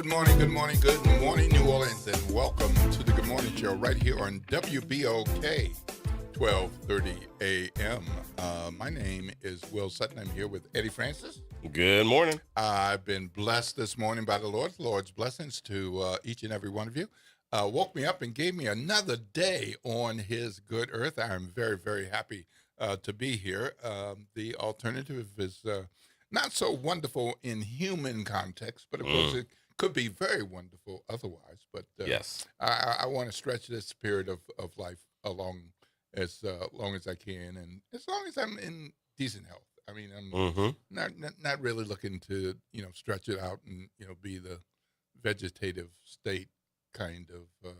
Good morning, New Orleans, and welcome to the Good Morning Show right here on WBOK, 1230 a.m. My name is Will Sutton. I'm here with Eddie Francis. Good morning. I've been blessed this morning by the Lord. Lord's blessings to each and every one of you. Woke me up and gave me another day on his good earth. I'm very, very happy to be here. The alternative is not so wonderful in human context, but of course it could be very wonderful otherwise. But Yes. I want to stretch this period of life along as long as I can, and as long as I'm in decent health. I mean, I'm not really looking to stretch it out and be the vegetative state kind of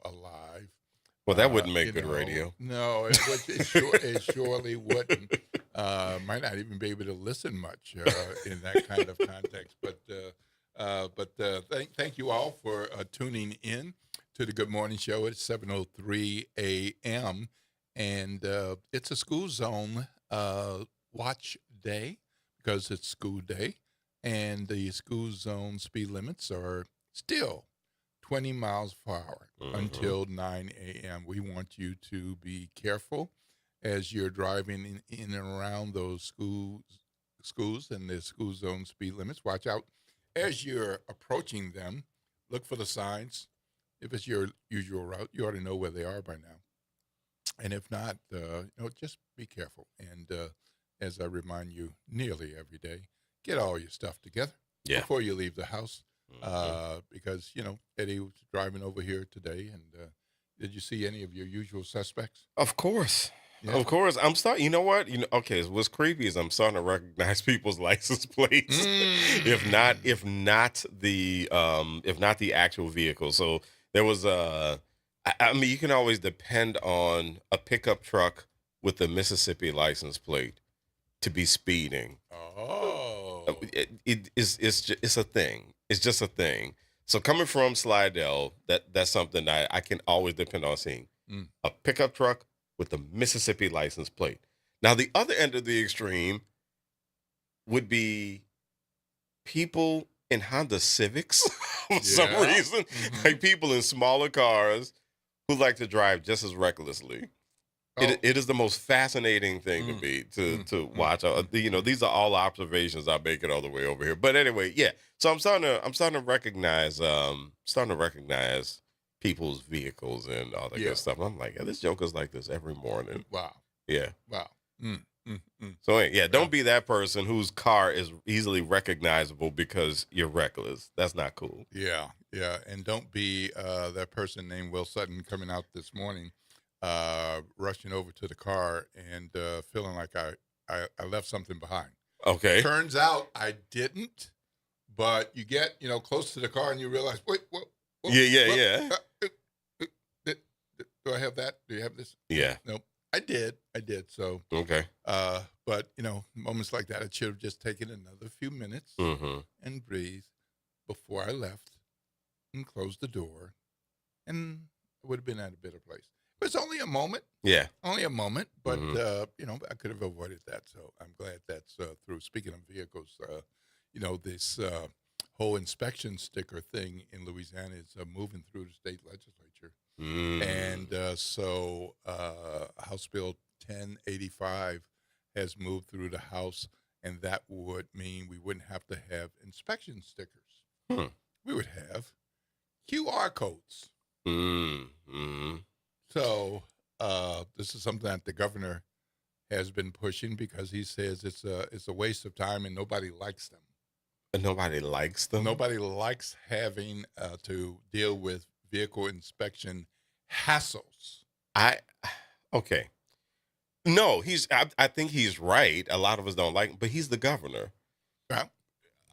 alive. Well, that wouldn't make good radio. No, it surely wouldn't. Might not even be able to listen much in that kind of context. But thank you all for tuning in to the Good Morning Show. It's 7:03 a.m. and it's a school zone watch day because it's school day, and the school zone speed limits are still 20 miles per hour until 9 a.m. We want you to be careful as you're driving in and around those schools and the school zone speed limits. Watch out as you're approaching them. Look for the signs. If it's your usual route, you ought to know where they are by now. And if not, just be careful. And as I remind you nearly every day, get all your stuff together before you leave the house. Because, Eddie was driving over here today, and did you see any of your usual suspects? Of course. Yeah. Of course. I'm starting. You know what? Okay. So what's creepy is I'm starting to recognize people's license plates, if not the actual vehicle. So there was I mean, you can always depend on a pickup truck with the Mississippi license plate to be speeding. Oh, It's a thing. It's just a thing. So coming from Slidell, that's something I can always depend on seeing. A pickup truck with the Mississippi license plate. Now, the other end of the extreme would be people in Honda Civics for some reason, like people in smaller cars who like to drive just as recklessly. It is the most fascinating thing to me to watch. These are all observations I'm making all the way over here. But anyway, yeah. So I'm starting to recognize people's vehicles and all that good stuff. I'm like, this joker's like this every morning. Wow. Yeah. Wow. So yeah, don't be that person whose car is easily recognizable because you're reckless. That's not cool. Yeah. And don't be that person named Will Sutton coming out this morning, rushing over to the car and feeling like I left something behind. Okay. Turns out I didn't, but you get close to the car and you realize, wait, what? Yeah. Do I have that? Do you have this? Yeah. Nope. I did. So Okay. but moments like that, I should have just taken another few minutes and breathed before I left and closed the door, and I would have been at a better place. It was only a moment. Yeah. Only a moment, but I could have avoided that. So I'm glad that's through. Speaking of vehicles, this whole inspection sticker thing in Louisiana is moving through the state legislature. And so House Bill 1085 has moved through the House, and that would mean we wouldn't have to have inspection stickers. We would have QR codes. So this is something that the governor has been pushing because he says it's a waste of time and nobody likes them. And nobody likes them? Nobody likes having to deal with vehicle inspection hassles. Okay. No, I think he's right. A lot of us don't like him, but he's the governor. Well,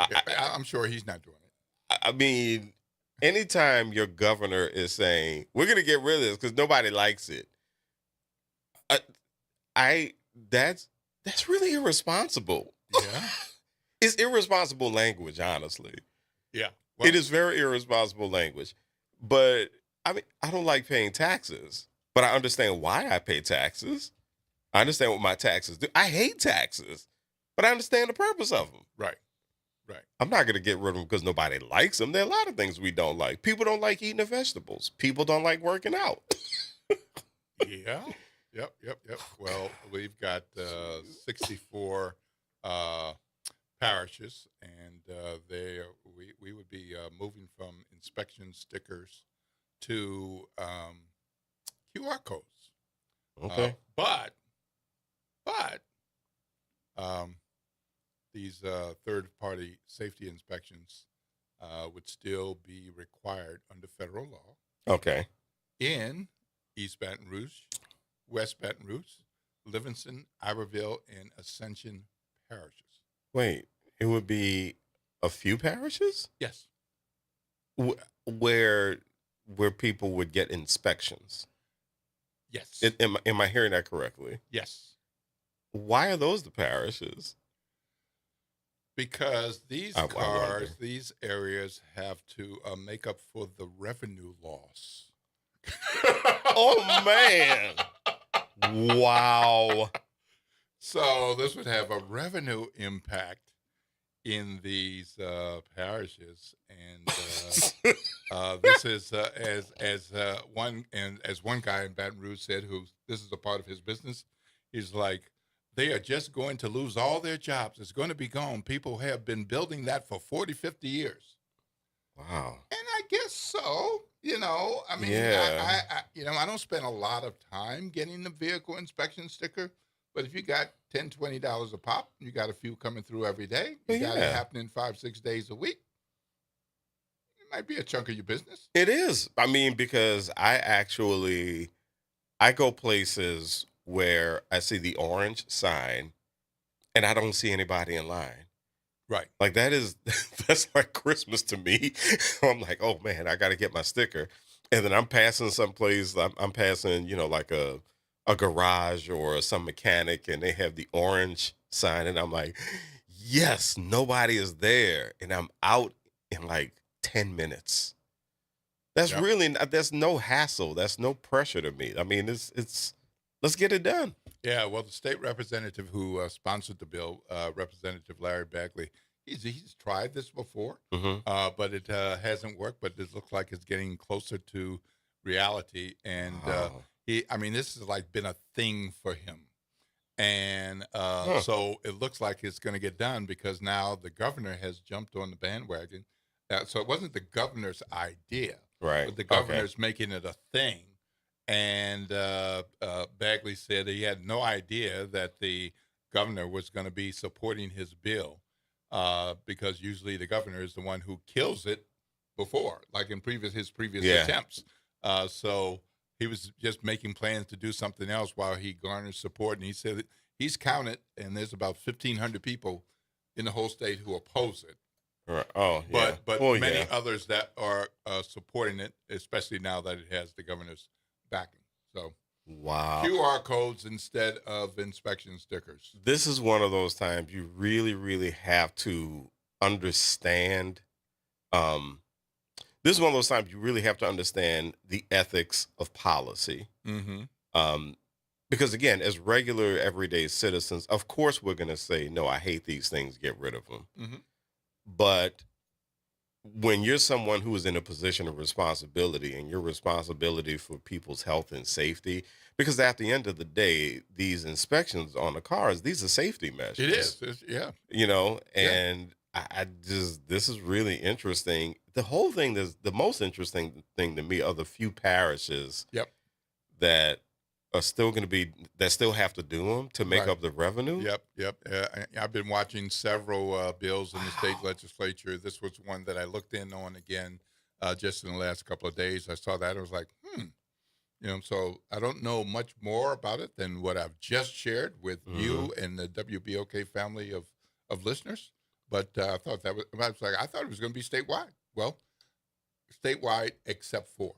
I'm sure he's not doing it. I mean, anytime your governor is saying, we're going to get rid of this because nobody likes it, that's really irresponsible. Yeah. It's irresponsible language, honestly. Yeah. Well, it is very irresponsible language. But I mean, I don't like paying taxes, but I understand why I pay taxes. I understand what my taxes do. I hate taxes, but I understand the purpose of them. Right. Right. I'm not going to get rid of them because nobody likes them. There are a lot of things we don't like. People don't like eating the vegetables. People don't like working out. Yeah. Yep. Well, we've got 64 uh, parishes, and we would be moving from inspection stickers to QR codes. Okay. But um, these third-party safety inspections would still be required under federal law Okay. in East Baton Rouge, West Baton Rouge, Livingston, Iberville, and Ascension parishes. Wait, it would be a few parishes Yes. where people would get inspections. Yes. Am I hearing that correctly? Yes. Why are those the parishes? Because these I wonder. these areas have to make up for the revenue loss. Oh man! Wow. So this would have a revenue impact in these parishes, and this is as one guy in Baton Rouge said, who this is a part of his business. He's like, they are just going to lose all their jobs. It's going to be gone. People have been building that for 40, 50 years. Wow. And I guess so. I mean, Yeah. I don't spend a lot of time getting the vehicle inspection sticker, but if you got $10, $20 a pop, you got a few coming through every day, you got it Yeah. happening 5, 6 days a week, it might be a chunk of your business. It is. I mean, because I go places where I see the orange sign and I don't see anybody in line. Right. Like that's like Christmas to me. I'm like, oh man, I got to get my sticker. And then I'm passing someplace. I'm passing, like a garage or some mechanic, and they have the orange sign, and I'm like, yes, nobody is there, and I'm out in like 10 minutes. That's Yep. really that's no hassle. That's no pressure to me. I mean, it's let's get it done. Yeah, well, the state representative who sponsored the bill, Representative Larry Bagley, he's tried this before, Hmm. but it hasn't worked. But it looks like it's getting closer to reality, and Wow. I mean, this has like been a thing for him, and Huh. so it looks like it's going to get done because now the governor has jumped on the bandwagon. So it wasn't the governor's idea, Right. but the Okay. governor's making it a thing. And Bagley said he had no idea that the governor was going to be supporting his bill because usually the governor is the one who kills it before, like in his previous Yeah. attempts. So he was just making plans to do something else while he garners support. And he said that he's counted, and there's about 1,500 people in the whole state who oppose it. Right. Oh, yeah. But Oh, many yeah. others that are supporting it, especially now that it has the governor's backing. So Wow. QR codes instead of inspection stickers. This is one of those times you really, really have to understand. Um, this is one of those times you really have to understand the ethics of policy. Mm-hmm. Um, because again, as regular everyday citizens, of course we're going to say, no, I hate these things, get rid of them. Mm-hmm. But when you're someone who is in a position of responsibility and your responsibility for people's health and safety, because at the end of the day, these inspections on the cars, these are safety measures. It is. Yeah. Yeah. Yeah. And I just, this is really interesting. The whole thing is the most interesting thing to me are the few parishes Yep. that are still going to be, that still have to do them to make Right. up the revenue. Yep. I've been watching several bills in the state legislature. This was one that I looked in on again just in the last couple of days. I saw that. I was like, so I don't know much more about it than what I've just shared with you and the WBOK family of listeners. But I thought I thought it was going to be statewide. Well, statewide except for.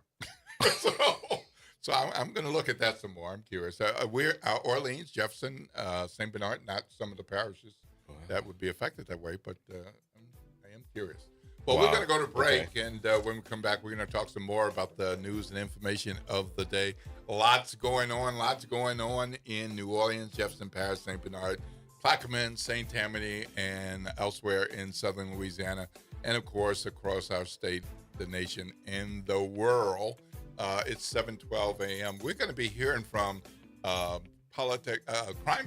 So I'm going to look at that some more. I'm curious. We're Orleans, Jefferson, St. Bernard, not some of the parishes that would be affected that way, but I am curious. Well, we're Wow. going to go to break, Okay. and when we come back, we're going to talk some more about the news and information of the day. Lots going on in New Orleans, Jefferson Parish, St. Bernard. Clackamas, St. Tammany, and elsewhere in southern Louisiana, and of course across our state, the nation, and the world. It's 7:12 a.m. We're going to be hearing from crime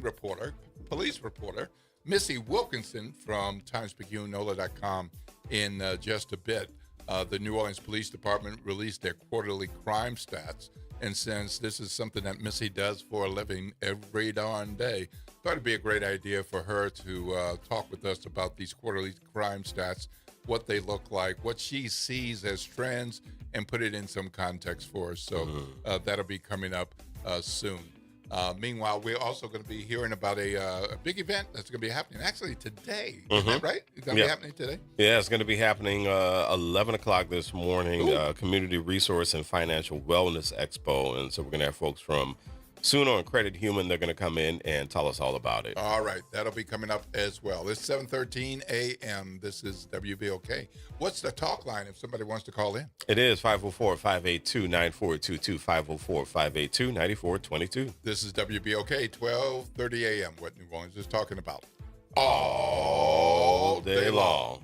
reporter, police reporter, Missy Wilkinson from TimesPicayune-NOLA.com in just a bit. The New Orleans Police Department released their quarterly crime stats. And since this is something that Missy does for a living every darn day, thought it'd be a great idea for her to talk with us about these quarterly crime stats, what they look like, what she sees as trends, and put it in some context for us. So that'll be coming up soon. Meanwhile, we're also going to be hearing about a big event that's going to be happening actually today. Is that right? It's going to be happening today? Yeah, it's going to be happening 11 o'clock this morning, Community Resource and Financial Wellness Expo. And so we're going to have folks from Suno and Credit Human. They're going to come in and tell us all about it. All right. That'll be coming up as well. It's 7:13 a.m. This is WBOK. What's the talk line if somebody wants to call in? It is 504-582-9422, 504-582-9422. This is WBOK, 12:30 a.m. What New Orleans is talking about all day long.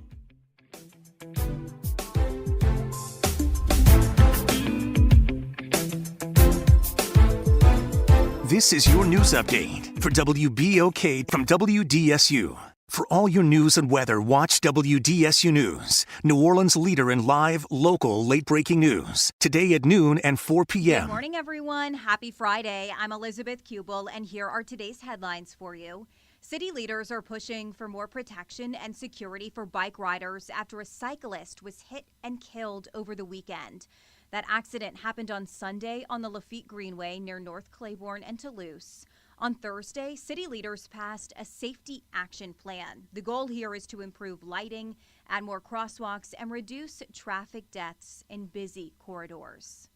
This is your news update for WBOK from WDSU. For all your news and weather, watch WDSU News, New Orleans' leader in live, local, late-breaking news. Today at noon and 4 p.m. Good morning, everyone. Happy Friday. I'm Elizabeth Kubel, and here are today's headlines for you. City leaders are pushing for more protection and security for bike riders after a cyclist was hit and killed over the weekend. That accident happened on Sunday on the Lafitte Greenway near North Claiborne and Toulouse. On Thursday, city leaders passed a safety action plan. The goal here is to improve lighting, add more crosswalks, and reduce traffic deaths in busy corridors.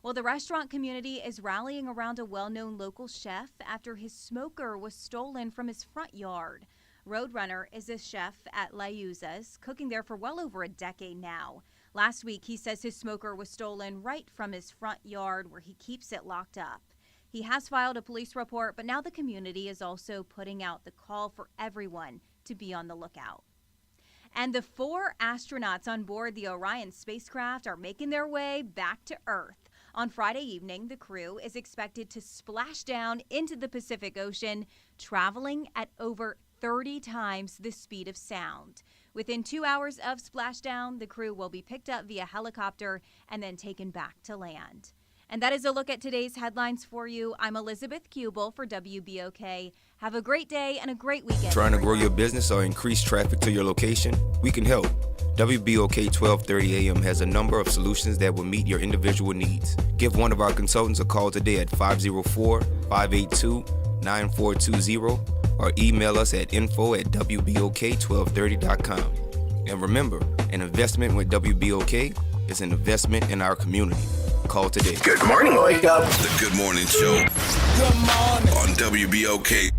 Well, the restaurant community is rallying around a well-known local chef after his smoker was stolen from his front yard. Roadrunner is a chef at La Yuza's, cooking there for well over a decade now. Last week, he says his smoker was stolen right from his front yard where he keeps it locked up. He has filed a police report, but now the community is also putting out the call for everyone to be on the lookout. And the 4 astronauts on board the Orion spacecraft are making their way back to Earth. On Friday evening, the crew is expected to splash down into the Pacific Ocean, traveling at over 30 times the speed of sound. Within 2 hours of splashdown, the crew will be picked up via helicopter and then taken back to land. And that is a look at today's headlines for you. I'm Elizabeth Kubel for WBOK. Have a great day and a great weekend. Trying to grow your business or increase traffic to your location? We can help. WBOK 1230 AM has a number of solutions that will meet your individual needs. Give one of our consultants a call today at 504-582-9420 or email us at info@wbok1230.com. And remember, an investment with WBOK is an investment in our community. Call today. Good morning, wake up. The Good Morning Show. Good morning. On WBOK.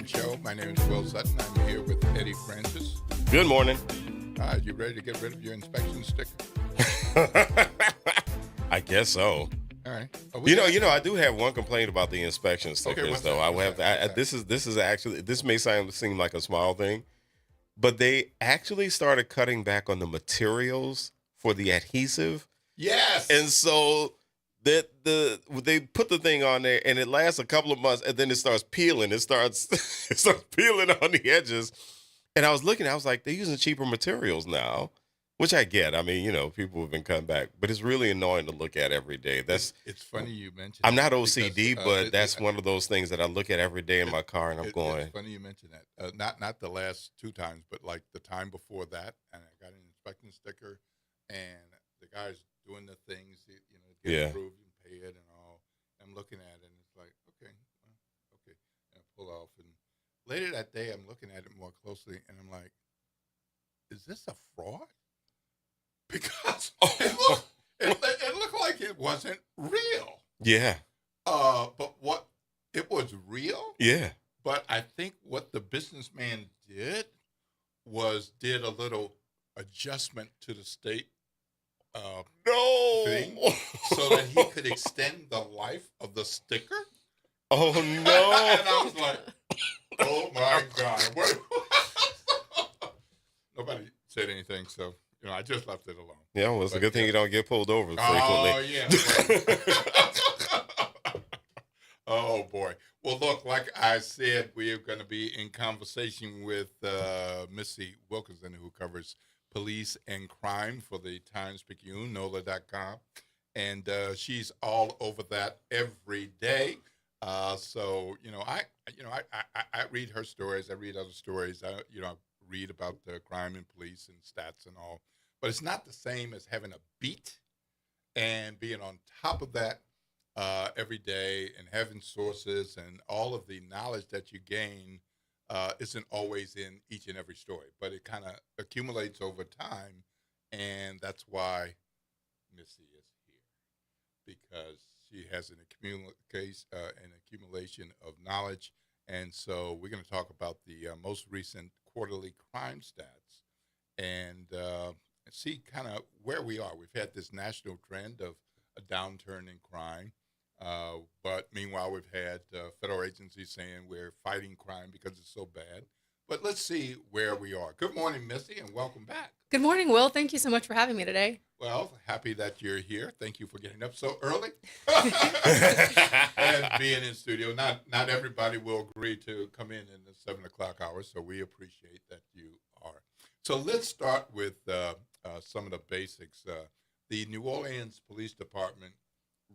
Show. My name is Will Sutton. I'm here with Eddie Francis. Good morning. You ready to get rid of your inspection sticker? I guess so. All right. I do have one complaint about the inspection stickers, though. This may seem like a small thing, but they actually started cutting back on the materials for the adhesive. Yes. And so they put the thing on there and it lasts a couple of months and then it starts peeling. It starts peeling on the edges. And I was looking, I was like, they're using cheaper materials now, which I get. I mean, people have been cutting back, but it's really annoying to look at every day. It's funny you mentioned I'm not OCD, but that's one of those things that I look at every day in my car and I'm going. It's funny you mentioned that. Not the last 2 times, but like the time before that. And I got an inspection sticker and the guy's doing the things, get approved and pay it and all. I'm looking at it and it's like, okay. And I pull off. And later that day, I'm looking at it more closely and I'm like, is this a fraud? Because It looked like it wasn't real. Yeah. But what it was real. Yeah. But I think what the businessman did a little adjustment to the state No. thing so that he could extend the life of the sticker. Oh And no. I was like, oh my God. Nobody said anything, so I just left it alone. Yeah, well, it's a But, good thing yeah. you don't get pulled over frequently. Oh yeah. Oh boy. Well, look, like I said, we are going to be in conversation with Missy Wilkinson, who covers police and crime for the Times-Picayune, NOLA.com, and she's all over that every day. So I read her stories. I read other stories. I read about the crime and police and stats and all, but it's not the same as having a beat and being on top of that every day and having sources and all of the knowledge that you gain isn't always in each and every story, but it kind of accumulates over time, and that's why Missy is here, because she has an accumulation of knowledge. And so we're going to talk about the most recent quarterly crime stats and see kind of where we are. We've had this national trend of a downturn in crime. But meanwhile, we've had federal agencies saying we're fighting crime because it's so bad. But let's see where we are. Good morning, Missy, and welcome back. Good morning, Will. Thank you so much for having me today. Well, happy that you're here. Thank you for getting up so early and being in studio. Not everybody will agree to come in the 7 o'clock hour, so we appreciate that you are. So let's start with some of the basics. The New Orleans Police Department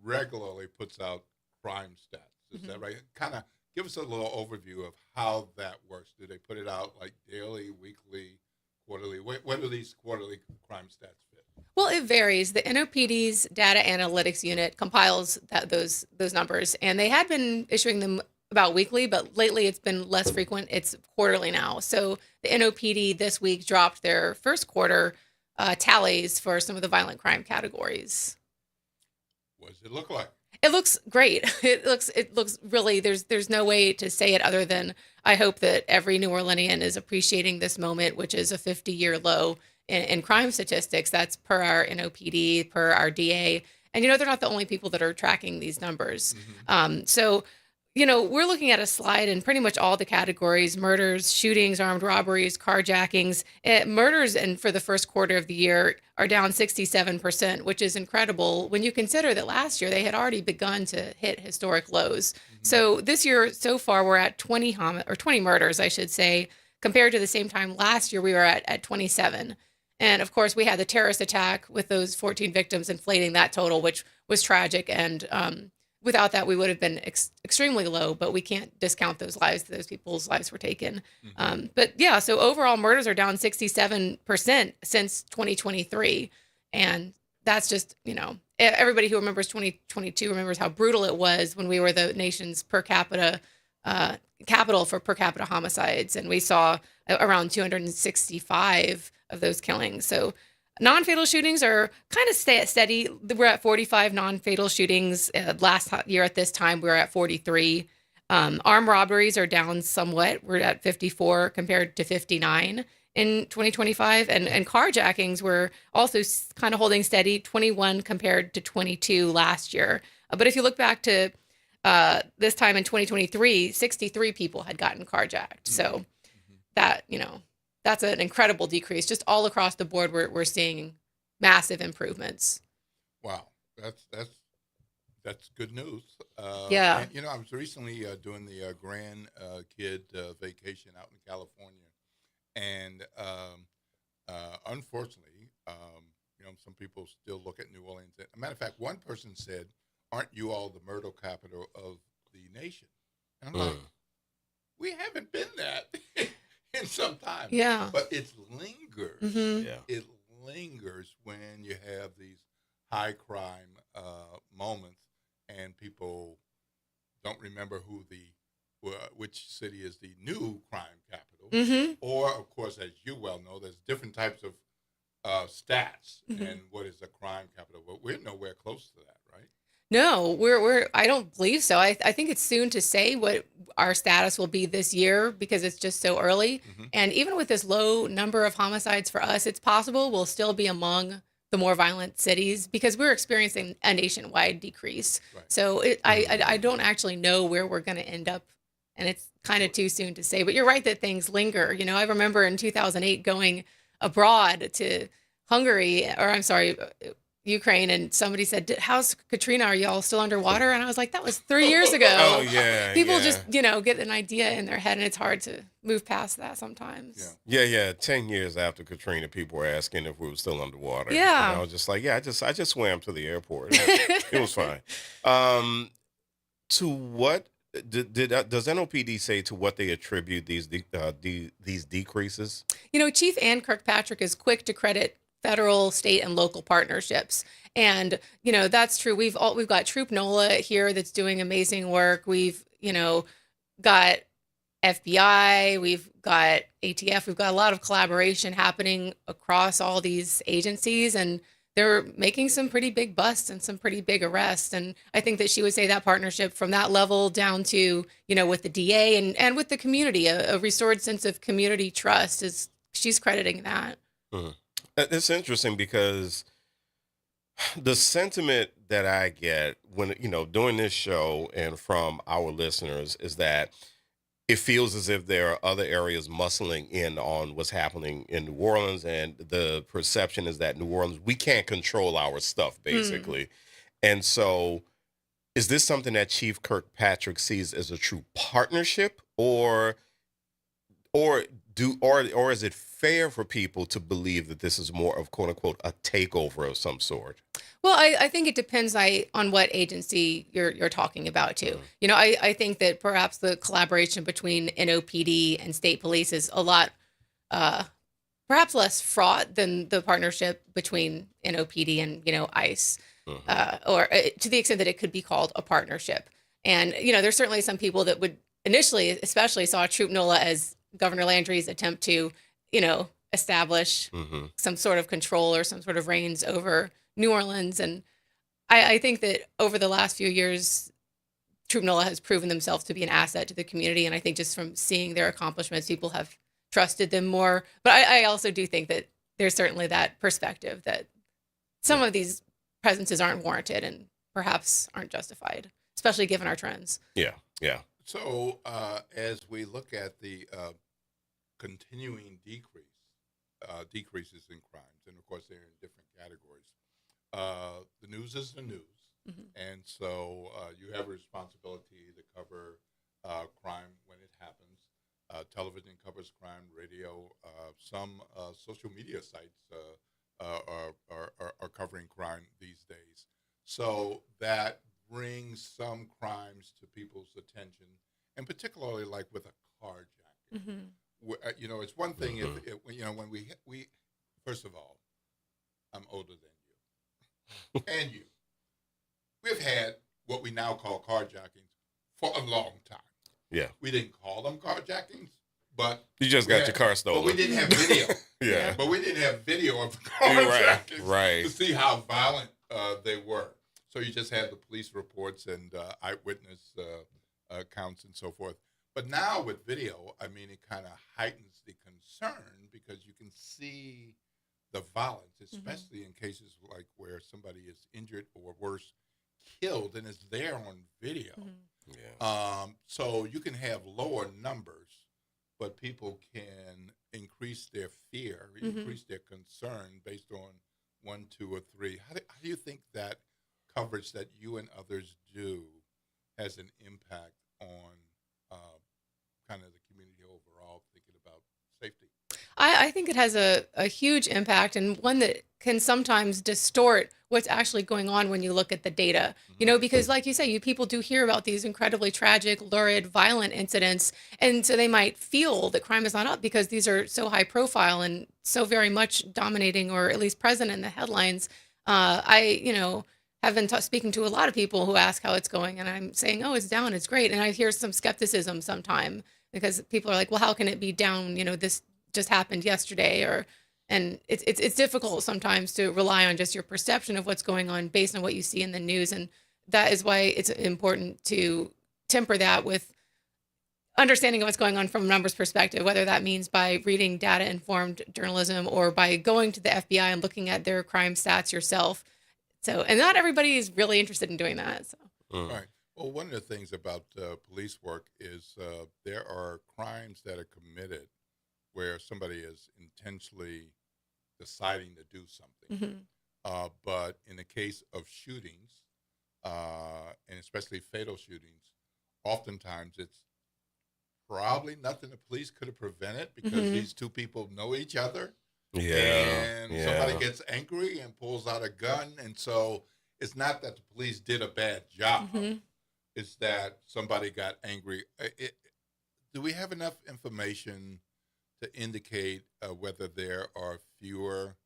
regularly puts out crime stats. Is that right? Kind of give us a little overview of how that works. Do they put it out like daily, weekly, quarterly? Where do these quarterly crime stats fit? Well, it varies. The NOPD's data analytics unit compiles those numbers, and they had been issuing them about weekly, but lately it's been less frequent. It's quarterly now. So the NOPD this week dropped their first quarter tallies for some of the violent crime categories. What does it look like? It looks great. It looks really, there's no way to say it other than I hope that every New Orleanian is appreciating this moment, which is a 50-year low in crime statistics. That's per our NOPD, per our DA. And, they're not the only people that are tracking these numbers. So, we're looking at a slide in pretty much all the categories: murders, shootings, armed robberies, carjackings. Murders and for the first quarter of the year are down 67%, which is incredible when you consider that last year they had already begun to hit historic lows. So this year, so far, we're at 20 murders, I should say, compared to the same time last year, we were at 27. And of course, we had the terrorist attack with those 14 victims inflating that total, which was tragic. And without that, we would have been extremely low, but we can't discount those lives. Those people's lives were taken. But yeah, so overall murders are down 67% since 2023. And that's just, everybody who remembers 2022 remembers how brutal it was when we were the nation's per capita capital for per capita homicides. And we saw around 265 of those killings. So non-fatal shootings are kind of steady. We're at 45 non-fatal shootings. Last year at this time, we were at 43. Armed robberies are down somewhat. We're at 54 compared to 59 in 2025. And carjackings were also kind of holding steady, 21 compared to 22 last year. But if you look back to this time in 2023, 63 people had gotten carjacked. So that, that's an incredible decrease. Just all across the board, we're seeing massive improvements. Wow, that's good news. Yeah. And, I was recently doing the Grand Kid vacation out in California, and unfortunately, some people still look at New Orleans. As a matter of fact, one person said, "Aren't you all the murder capital of the nation?" And I'm like, we haven't been that in some time. Yeah. But it lingers. Yeah. It lingers when you have these high crime moments and people don't remember which city is the new crime capital. Or, of course, as you well know, there's different types of stats and what is a crime capital, but we're nowhere close to that, right? No, we're I don't believe so. I think it's soon to say what our status will be this year because it's just so early. And even with this low number of homicides for us, it's possible we'll still be among the more violent cities because we're experiencing a nationwide decrease. Right. So I don't actually know where we're going to end up, and it's kind of too soon to say. But you're right that things linger. You know, I remember in 2008 going abroad to Hungary, or I'm sorry, Ukraine, and somebody said, "How's Katrina? Are y'all still underwater?" And I was like, "That was 3 years ago." Oh yeah. People yeah. just get an idea in their head, and it's hard to move past that sometimes. Yeah. 10 years after Katrina, people were asking if we were still underwater. Yeah. And I was just like, I just swam to the airport. It was fine. To what does NOPD say to what they attribute these decreases? You know, Chief Ann Kirkpatrick is quick to credit federal, state, and local partnerships. And, you know, that's true. We've got Troop NOLA here that's doing amazing work. We've, got FBI, we've got ATF, we've got a lot of collaboration happening across all these agencies, and they're making some pretty big busts and some pretty big arrests. And I think that she would say that partnership from that level down to, with the DA and with the community, a restored sense of community trust she's crediting that. Mhm. It's interesting because the sentiment that I get when, doing this show and from our listeners is that it feels as if there are other areas muscling in on what's happening in New Orleans. And the perception is that New Orleans, we can't control our stuff, basically. And so is this something that Chief Kirkpatrick sees as a true partnership or is it fair for people to believe that this is more of quote unquote a takeover of some sort? Well, I think it depends on what agency you're talking about too. I think that perhaps the collaboration between NOPD and state police is a lot perhaps less fraught than the partnership between NOPD and ICE, or to the extent that it could be called a partnership. And there's certainly some people that would initially, especially, saw Troop NOLA as Governor Landry's attempt to, establish some sort of control or some sort of reins over New Orleans. And I think that over the last few years, Troop NOLA has proven themselves to be an asset to the community. And I think just from seeing their accomplishments, people have trusted them more. But I also do think that there's certainly that perspective that some of these presences aren't warranted and perhaps aren't justified, especially given our trends. Yeah. So as we look at the continuing decreases in crimes, and of course they're in different categories, the news is the news, and so you have a responsibility to cover crime when it happens. Television covers crime, radio, some social media sites are covering crime these days. So that brings some crimes to people's attention, and particularly like with a carjacking. It's one thing if when we first of all, I'm older than you, and you. We've had what we now call carjackings for a long time. Yeah. We didn't call them carjackings, but you just got your car stolen. But we didn't have video. Yeah. But we didn't have video of the carjackings right. to see how violent they were. So you just had the police reports and eyewitness accounts and so forth. But now with video, I mean, it kind of heightens the concern because you can see the violence, especially in cases like where somebody is injured or worse, killed, and it's there on video. So you can have lower numbers, but people can increase their fear, increase their concern based on 1, 2, or 3. How do you think that coverage that you and others do has an impact on kind of the community overall, thinking about safety? I think it has a huge impact, and one that can sometimes distort what's actually going on when you look at the data. Because like you say, people do hear about these incredibly tragic, lurid, violent incidents, and so they might feel that crime is not up because these are so high profile and so very much dominating or at least present in the headlines. I have been speaking to a lot of people who ask how it's going, and I'm saying, oh, it's down, it's great. And I hear some skepticism sometime because people are like, well, how can it be down? This just happened yesterday, or And it's difficult sometimes to rely on just your perception of what's going on based on what you see in the news. And that is why it's important to temper that with understanding of what's going on from a numbers perspective, whether that means by reading data-informed journalism or by going to the FBI and looking at their crime stats yourself. So, and not everybody is really interested in doing that. So. Right. Well, one of the things about police work is there are crimes that are committed where somebody is intentionally deciding to do something. But in the case of shootings, and especially fatal shootings, oftentimes it's probably nothing the police could have prevented because these two people know each other. And somebody gets angry and pulls out a gun. And so it's not that the police did a bad job. It's that somebody got angry. Do we have enough information to indicate whether there are fewer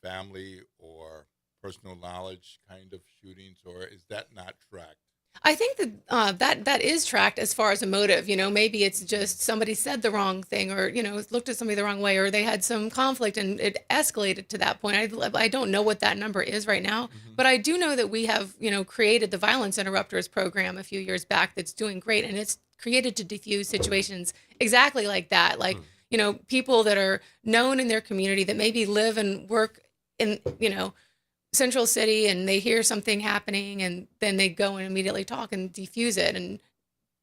family or personal knowledge kind of shootings, or is that not tracked? I think that that is tracked as far as a motive. You know, maybe it's just somebody said the wrong thing, or looked at somebody the wrong way, or they had some conflict and it escalated to that point. I don't know what that number is right now, but I do know that we have created the Violence Interrupters program a few years back that's doing great, and it's created to diffuse situations exactly like that. Like people that are known in their community that maybe live and work in Central City, and they hear something happening and then they go and immediately talk and defuse it. And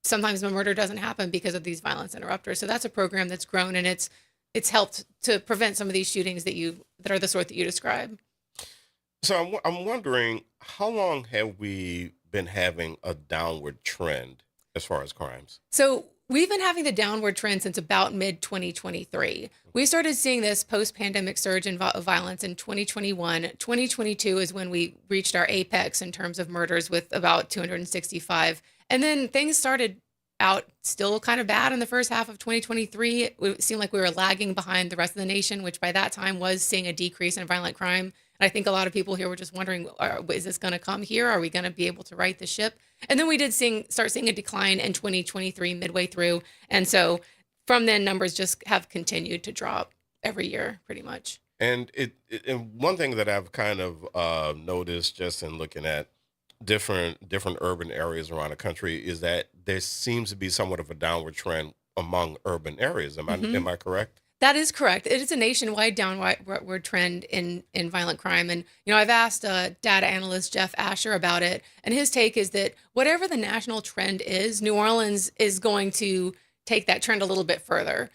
sometimes the murder doesn't happen because of these violence interrupters. So that's a program that's grown, and it's helped to prevent some of these shootings that are the sort that you describe. So I'm wondering, how long have we been having a downward trend as far as crimes? So we've been having the downward trend since about mid-2023. We started seeing this post-pandemic surge in violence in 2021. 2022 is when we reached our apex in terms of murders with about 265. And then things started out still kind of bad in the first half of 2023. It seemed like we were lagging behind the rest of the nation, which by that time was seeing a decrease in violent crime. And I think a lot of people here were just wondering, is this going to come here? Are we going to be able to right the ship? And then we did start seeing a decline in 2023 midway through. And so from then, numbers just have continued to drop every year pretty much. And and one thing that I've kind of noticed just in looking at different urban areas around the country is that there seems to be somewhat of a downward trend among urban areas. Am I correct? That is correct. It is a nationwide downward trend in violent crime. And, I've asked data analyst Jeff Asher about it. And his take is that whatever the national trend is, New Orleans is going to take that trend a little bit further.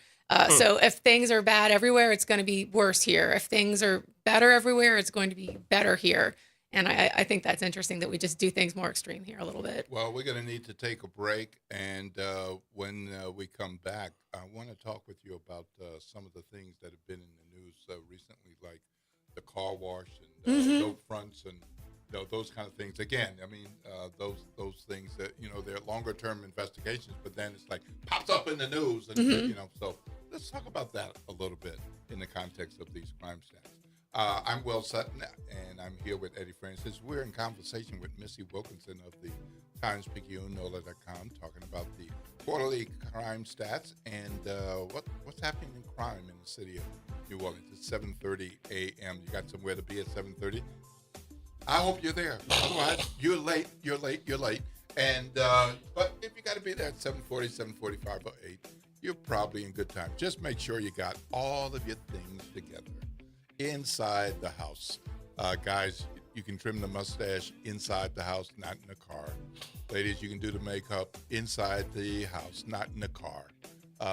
So if things are bad everywhere, it's going to be worse here. If things are better everywhere, it's going to be better here. And I think that's interesting that we just do things more extreme here a little bit. Well, we're going to need to take a break. And when we come back, I want to talk with you about some of the things that have been in the news recently, like the car wash and note fronts and those kind of things. Again, I mean, those things that, they're longer term investigations, but then it's like pops up in the news. And, so let's talk about that a little bit in the context of these crime stats. I'm Will Sutton, and I'm here with Eddie Francis. We're in conversation with Missy Wilkinson of the Times-Picayune, NOLA.com, talking about the quarterly crime stats and what's happening in crime in the city of New Orleans. It's 7:30 a.m. You got somewhere to be at 7:30? I hope you're there. Otherwise, you're late. And but if you got to be there at 7:40, 7:45, or 8, you're probably in good time. Just make sure you got all of your things together inside the house. Guys, you can trim the mustache inside the house, not in the car. Ladies, you can do the makeup inside the house, not in the car.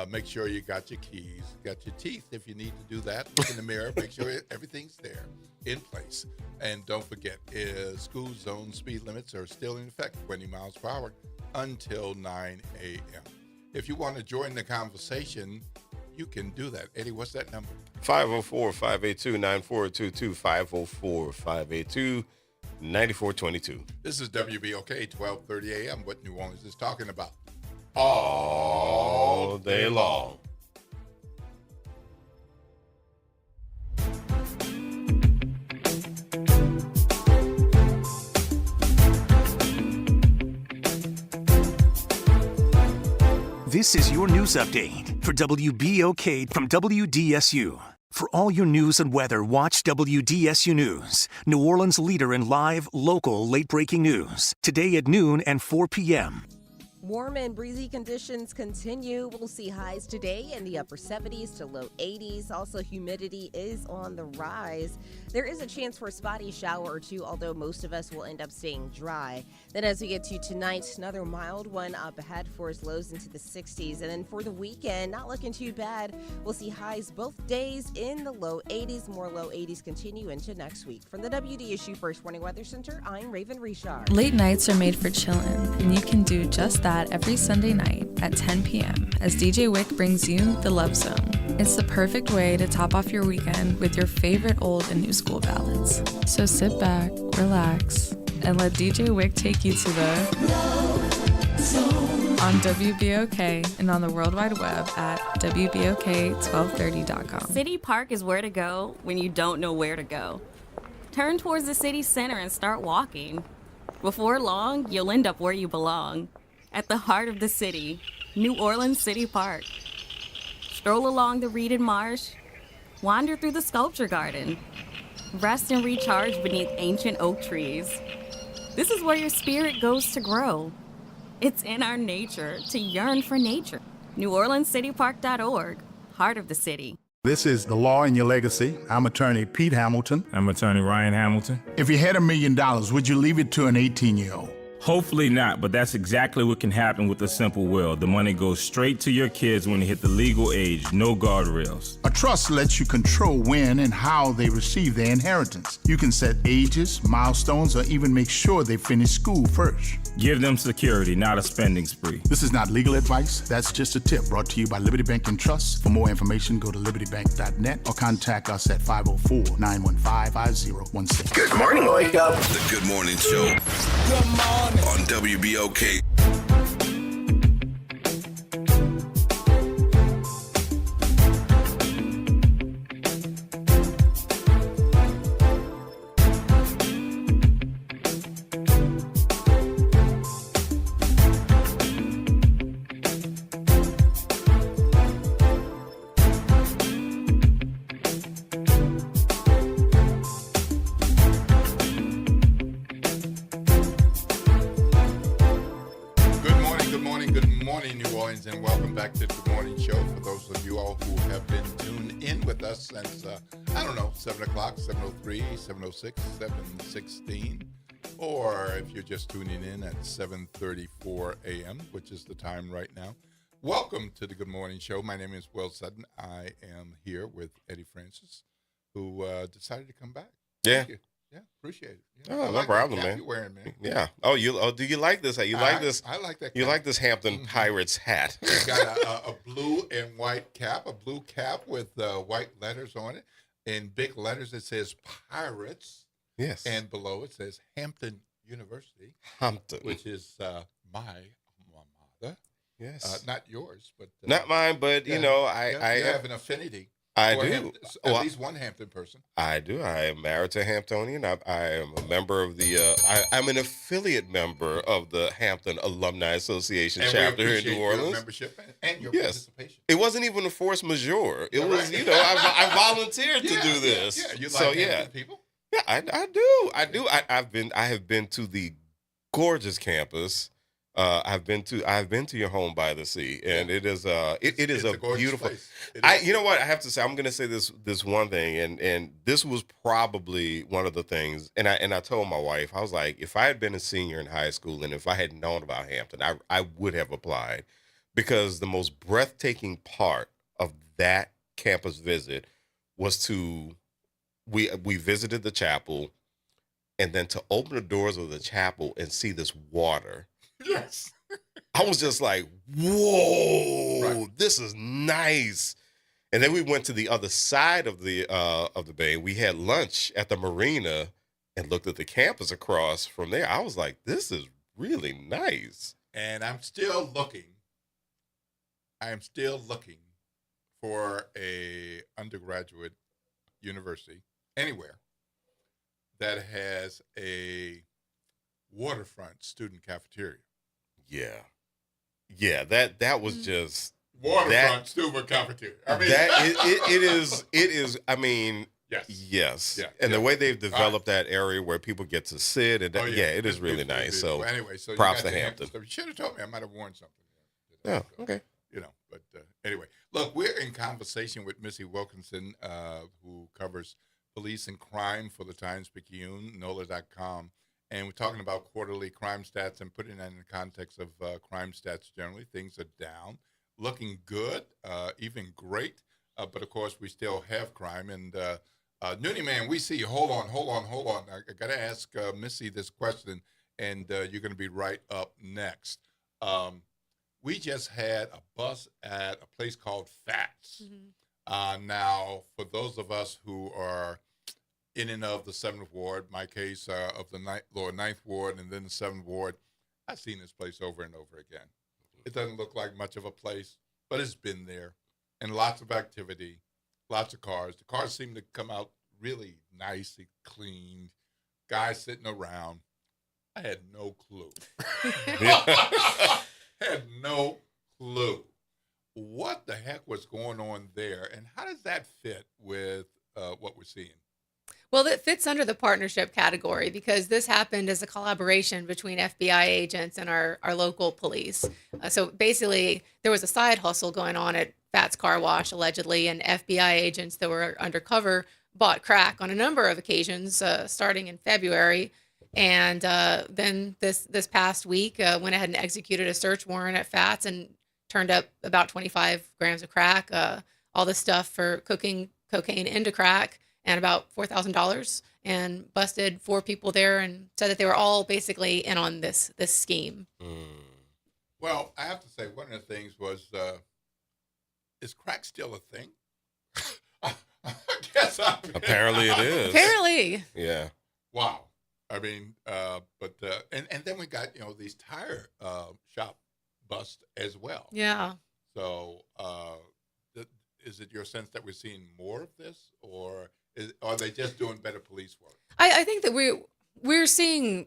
Make sure you got your keys, got your teeth. If you need to do that, look in the mirror, make sure everything's there in place. And don't forget, school zone speed limits are still in effect, 20 miles per hour until 9 a.m. If you want to join the conversation, you can do that. Eddie, what's that number? 504-582-9422, 504-582-9422. This is WBOK 1230 a.m. What New Orleans is talking about all day long. This is your news update for WBOK from WDSU. For all your news and weather, watch WDSU News, New Orleans' leader in live, local, late-breaking news. Today at noon and 4 p.m. Warm and breezy conditions continue. We'll see highs today in the upper 70s to low 80s. Also, humidity is on the rise. There is a chance for a spotty shower or two, although most of us will end up staying dry. Then as we get to tonight, another mild one up ahead for us, lows into the 60s. And then for the weekend, not looking too bad. We'll see highs both days in the low 80s. More low 80s continue into next week. From the WDSU First Warning Weather Center, I'm Raven Richard. Late nights are made for chillin', and you can do just that every Sunday night at 10 p.m. as DJ Wick brings you The Love Zone. It's the perfect way to top off your weekend with your favorite old and new school ballads. So sit back, relax, and let DJ Wick take you to the Love Zone on WBOK and on the World Wide Web at WBOK1230.com. City Park is where to go when you don't know where to go. Turn towards the city center and start walking. Before long, you'll end up where you belong. At the heart of the city, New Orleans City Park. Stroll along the reeded marsh, wander through the sculpture garden, rest and recharge beneath ancient oak trees. This is where your spirit goes to grow. It's in our nature to yearn for nature. NewOrleansCityPark.org, heart of the city. This is The Law in Your Legacy. I'm attorney Pete Hamilton. I'm attorney Ryan Hamilton. If you had $1 million, would you leave it to an 18-year-old? Hopefully not, but that's exactly what can happen with a simple will. The money goes straight to your kids when they hit the legal age, no guardrails. A trust lets you control when and how they receive their inheritance. You can set ages, milestones, or even make sure they finish school first. Give them security, not a spending spree. This is not legal advice. That's just a tip brought to you by Liberty Bank and Trust. For more information, go to libertybank.net or contact us at 504-915-5016. Good morning, wake up. The Good Morning Show. Good morning. On WBOK. And welcome back to the Good Morning Show. For those of you all who have been tuned in with us since, 7 o'clock, 7:03, 7:06, 7:16, or if you're just tuning in at 7:34 a.m., which is the time right now, welcome to the Good Morning Show. My name is Will Sutton. I am here with Eddie Francis, who decided to come back. Yeah. Thank you. Yeah, appreciate it. Yeah. Oh, no problem, man. You're wearing, man. Yeah. Oh, do you like this? You like this? I like that. You like this Hampton Pirates hat? You got a blue and white cap, a blue cap with white letters on it. In big letters, it says Pirates. Yes. And below it says Hampton University. Hampton, which is my mother. Yes. Not yours, but not mine. But yeah, I have an affinity. I do. Hampton, at least one Hampton person. I do. I am married to a Hamptonian. I am a member of the. I'm an affiliate member of the Hampton Alumni Association and chapter here in New Orleans. Your membership and your participation. It wasn't even a force majeure. It was, I volunteered to do this. Yeah, you like Hampton people? Yeah, I do. I have been to the gorgeous campus. I've been to your home by the sea, and it is a beautiful place. You know what I have to say? I'm going to say this one thing, and this was probably one of the things. And I told my wife, I was like, if I had been a senior in high school, and if I had known about Hampton, I would have applied, because the most breathtaking part of that campus visit was we visited the chapel, and then to open the doors of the chapel and see this water. Yes. I was just like, whoa, right. This is nice. And then we went to the other side of the bay. We had lunch at the marina and looked at the campus across from there. I was like, this is really nice. And I'm still looking for a undergraduate university anywhere that has a waterfront student cafeteria. Yeah, that was just Waterfront Stuber cafeteria. I mean, it is. I mean, yes. Yeah, and the way they've developed that area where people get to sit, and it is really nice. So, anyway, so props you to got Hampton. You should have told me. I might have worn something. Yeah. Okay. You know, but anyway, look, we're in conversation with Missy Wilkinson, who covers police and crime for the Times-Picayune, NOLA.com. And we're talking about quarterly crime stats and putting that in the context of crime stats generally. Things are down, looking good, even great. But, of course, we still have crime. And, Noonie Man, we see you. Hold on. I got to ask Missy this question, and you're going to be right up next. We just had a bust at a place called Fats. Mm-hmm. Now, for those of us who are in and of the 7th Ward, my case of the lower 9th Ward and then the 7th Ward, I've seen this place over and over again. It doesn't look like much of a place, but it's been there. And lots of activity, lots of cars. The cars seem to come out really nicely cleaned, guys sitting around. I had no clue. Had no clue what the heck was going on there, and how does that fit with what we're seeing? Well, it fits under the partnership category because this happened as a collaboration between FBI agents and our local police. So basically, there was a side hustle going on at Fats Car Wash, allegedly, and FBI agents that were undercover bought crack on a number of occasions, starting in February. And then this past week, went ahead and executed a search warrant at Fats and turned up about 25 grams of crack, all this stuff for cooking cocaine into crack, and about $4,000, and busted 4 people there and said that they were all basically in on this scheme. Well, I have to say, one of the things was, is crack still a thing? I guess apparently it is. Apparently. Yeah. Wow. I mean, but and then we got these tire shop busts as well. Yeah. So, is it your sense that we're seeing more of this, or are they just doing better police work? I think that we're seeing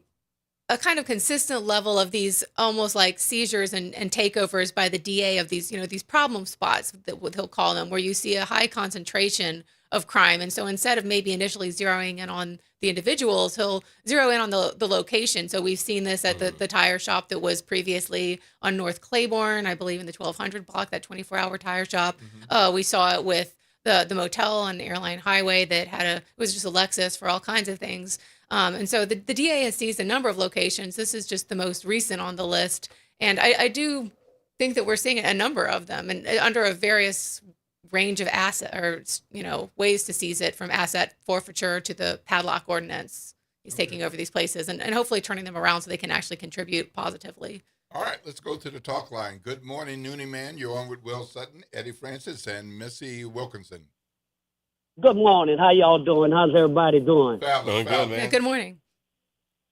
a kind of consistent level of these almost like seizures and takeovers by the DA of these these problem spots that he'll call them, where you see a high concentration of crime. And so instead of maybe initially zeroing in on the individuals, he'll zero in on the location. So we've seen this at the tire shop that was previously on North Claiborne, I believe in the 1200 block, that 24-hour tire shop. Mm-hmm. We saw it with the motel on Airline Highway that it was just a Lexus for all kinds of things. And so the DA has seized a number of locations. This is just the most recent on the list. And I do think that we're seeing a number of them, and under a various range of asset or ways to seize it, from asset forfeiture to the padlock ordinance. He's taking over these places and hopefully turning them around so they can actually contribute positively. All right, let's go to the talk line. Good morning, Noonie Man. You're on with Will Sutton, Eddie Francis, and Missy Wilkinson. Good morning. How y'all doing? How's everybody doing? Doing good, man. Yeah, good morning.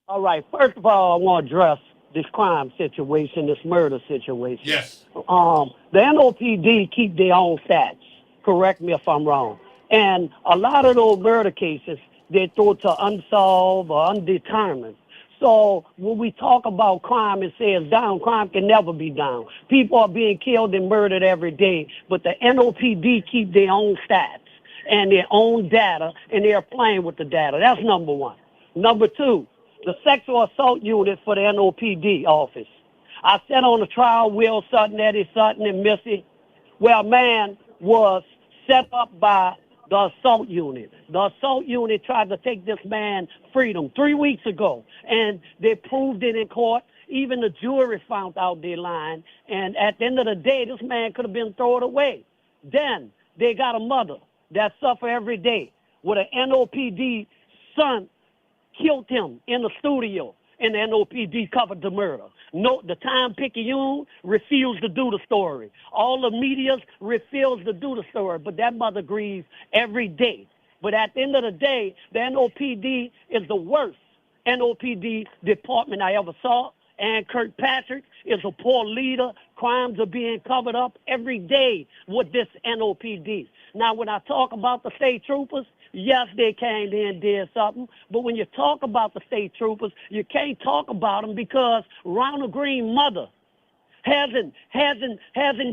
All right. First of all, I want to address this crime situation, this murder situation. Yes. The NOPD keep their own stats. Correct me if I'm wrong. And a lot of those murder cases, they throw to unsolved or undetermined. So when we talk about crime and say it's down, crime can never be down. People are being killed and murdered every day, but the NOPD keep their own stats and their own data, and they're playing with the data. That's number one. Number two, the sexual assault unit for the NOPD office. I sat on the trial, Will Sutton, Eddie Sutton, and Missy, where a man was set up by the assault unit. The assault unit tried to take this man freedom 3 weeks ago, and they proved it in court. Even the jury found out they lying, and at the end of the day, this man could have been thrown away. Then they got a mother that suffer every day with an NOPD son killed him in the studio, and the NOPD covered the murder. No, the Times-Picayune refused to do the story. All the medias refused to do the story, but that mother grieves every day. But at the end of the day, the NOPD is the worst NOPD department I ever saw. And Kirkpatrick is a poor leader. Crimes are being covered up every day with this NOPD. Now, when I talk about the state troopers, yes, they came in and did something. But when you talk about the state troopers, you can't talk about them because Ronald Green's mother hasn't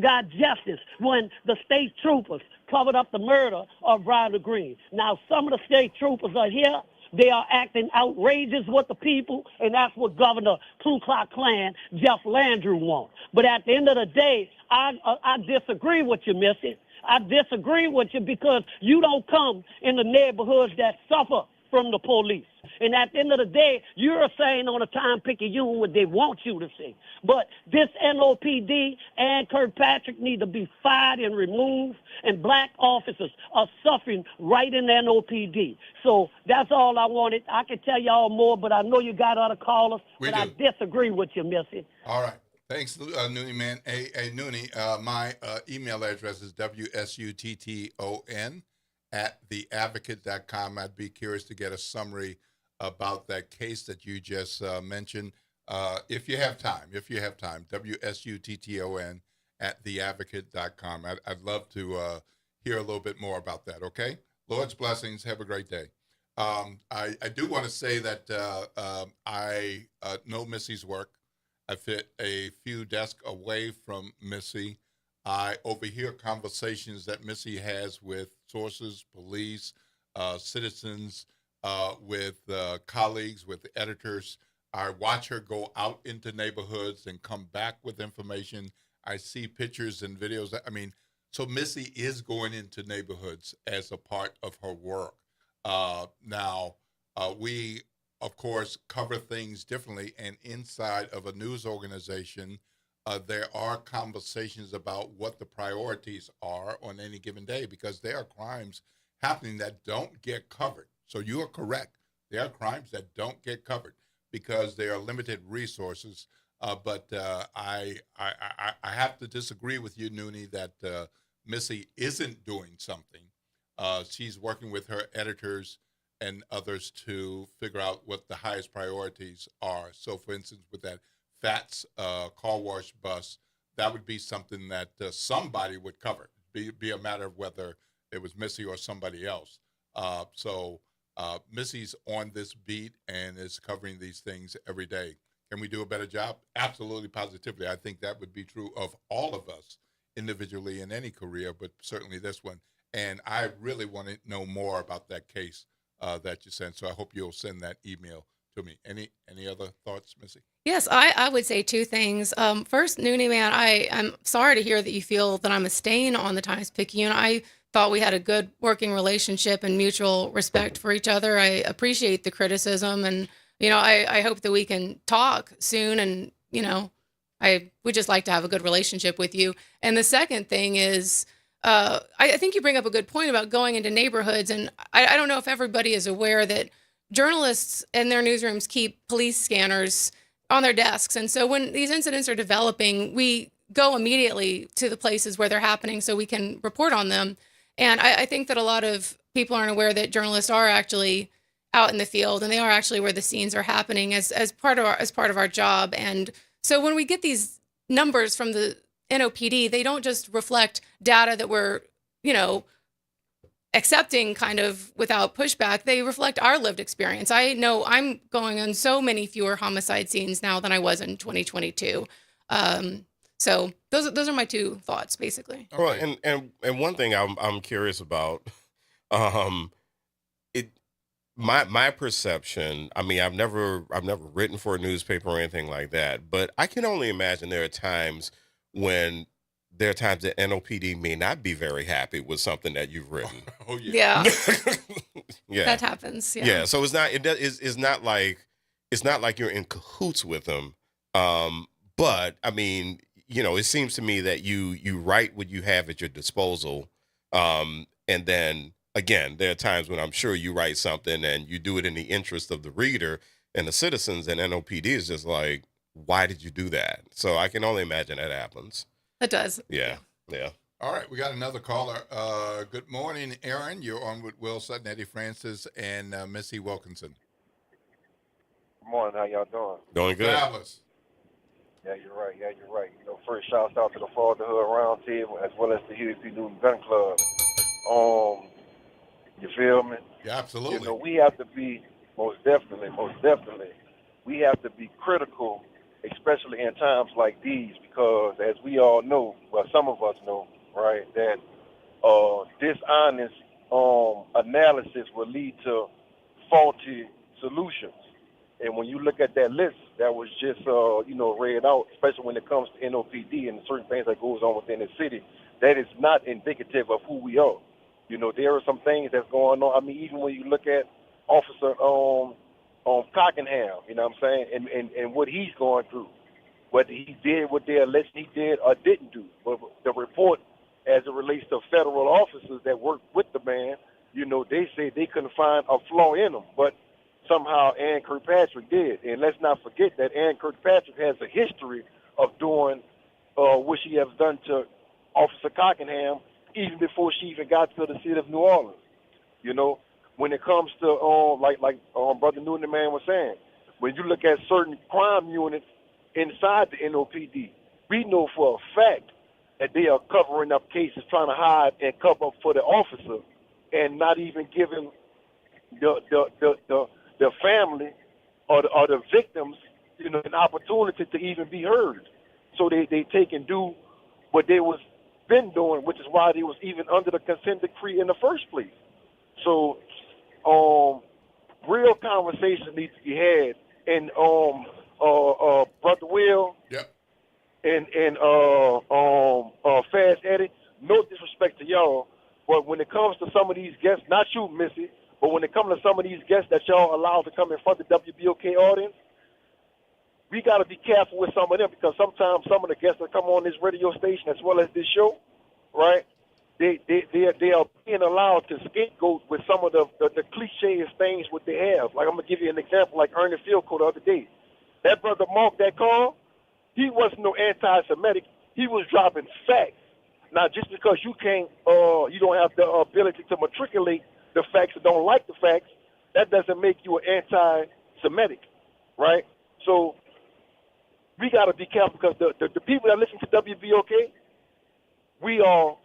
got justice when the state troopers covered up the murder of Ryder Green. Now, some of the state troopers are here. They are acting outrageous with the people, and that's what Governor Ku Klux Klan Jeff Landry wants. But at the end of the day, I disagree with you, Missy. I disagree with you because you don't come in the neighborhoods that suffer from the police. And at the end of the day, you're saying on a time-picking you what they want you to say. But this NOPD and Kirkpatrick need to be fired and removed, and black officers are suffering right in the NOPD. So that's all I wanted. I can tell y'all more, but I know you got other callers, I disagree with you, Missy. All right. Thanks, Noonie, man. Hey, Noonie, my email address is wsutton@theadvocate.com. I'd be curious to get a summary about that case that you just mentioned. If you have time, wsutton@theadvocate.com. I'd love to hear a little bit more about that, okay? Lord's blessings. Have a great day. I do want to say that I know Missy's work. I fit a few desks away from Missy. I overhear conversations that Missy has with sources, police, citizens, with colleagues, with editors. I watch her go out into neighborhoods and come back with information. I see pictures and videos. I mean, so Missy is going into neighborhoods as a part of her work. Now, we, of course, cover things differently, and inside of a news organization, there are conversations about what the priorities are on any given day, because there are crimes happening that don't get covered. So you are correct. There are crimes that don't get covered because there are limited resources. But I have to disagree with you, Noonie, that Missy isn't doing something. She's working with her editors and others to figure out what the highest priorities are. So, for instance, with that FATS car wash bus, that would be something that somebody would cover. Be a matter of whether it was Missy or somebody else. So Missy's on this beat and is covering these things every day. Can we do a better job? Absolutely, positively. I think that would be true of all of us individually in any career, but certainly this one. And I really want to know more about that case that you sent. So I hope you'll send that email to me. Any other thoughts, Missy? Yes, I would say two things. First, Noonie, man, I'm sorry to hear that you feel that I'm a stain on the Times-Picayune. I thought we had a good working relationship and mutual respect for each other. I appreciate the criticism, and I hope that we can talk soon. And I would just like to have a good relationship with you. And the second thing is, I think you bring up a good point about going into neighborhoods, and I don't know if everybody is aware that journalists in their newsrooms keep police scanners on their desks. And so when these incidents are developing, we go immediately to the places where they're happening so we can report on them. And I think that a lot of people aren't aware that journalists are actually out in the field, and they are actually where the scenes are happening as part of our job. And so when we get these numbers from the NOPD, they don't just reflect data that we're, accepting kind of without pushback. They reflect our lived experience. I know I'm going on so many fewer homicide scenes now than I was in 2022. So those are my two thoughts, basically. Well, and one thing I'm curious about, my perception. I mean, I've never written for a newspaper or anything like that, but I can only imagine there are times that NOPD may not be very happy with something that you've written. Oh yeah. Yeah. That happens. Yeah. Yeah. So it's not like you're in cahoots with them. But I mean, it seems to me that you write what you have at your disposal. And then again, there are times when I'm sure you write something and you do it in the interest of the reader and the citizens, and NOPD is just like, why did you do that? So I can only imagine that happens. It does. Yeah. All right, we got another caller. Good morning, Aaron. You're on with Will Sutton, Eddie Francis, and Missy Wilkinson. Good morning. How y'all doing? Doing good. Fabulous. Yeah, you're right. First, shouts out to the Fatherhood Round Table as well as the Huey P. Newton Gun Club. You feel me? Yeah, absolutely. We have to be most definitely. We have to be critical especially in times like these, because as we all know, well, some of us know, right, that dishonest analysis will lead to faulty solutions. And when you look at that list that was just, read out, especially when it comes to NOPD and certain things that goes on within the city, that is not indicative of who we are. There are some things that's going on. I mean, even when you look at Officer Cockenham, you know what I'm saying, and what he's going through, whether he did what they alleged he did or didn't do. But the report, as it relates to federal officers that work with the man, they say they couldn't find a flaw in him, but somehow Ann Kirkpatrick did. And let's not forget that Ann Kirkpatrick has a history of doing what she has done to Officer Cockenham even before she even got to the city of New Orleans. When it comes to, like Brother Newton, man was saying, when you look at certain crime units inside the NOPD, we know for a fact that they are covering up cases, trying to hide and cover up for the officer, and not even giving the family or the victims, an opportunity to even be heard. So they take and do what they was been doing, which is why they was even under the consent decree in the first place. So real conversations need to be had. And Brother Will, yep, and Fast Eddie, no disrespect to y'all, but when it comes to some of these guests, not you, Missy, but when it comes to some of these guests that y'all allow to come in front of the WBOK audience, we got to be careful with some of them, because sometimes some of the guests that come on this radio station as well as this show, right, they are being allowed to scapegoat with some of the cliches things what they have. Like, I'm going to give you an example, like Ernie Fieldco the other day. That brother Mark that call, he wasn't no anti-Semitic. He was dropping facts. Now, just because you can't, you don't have the ability to matriculate the facts or don't like the facts, that doesn't make you an anti-Semitic, right? So we got to be careful, because the people that listen to WBOK, we are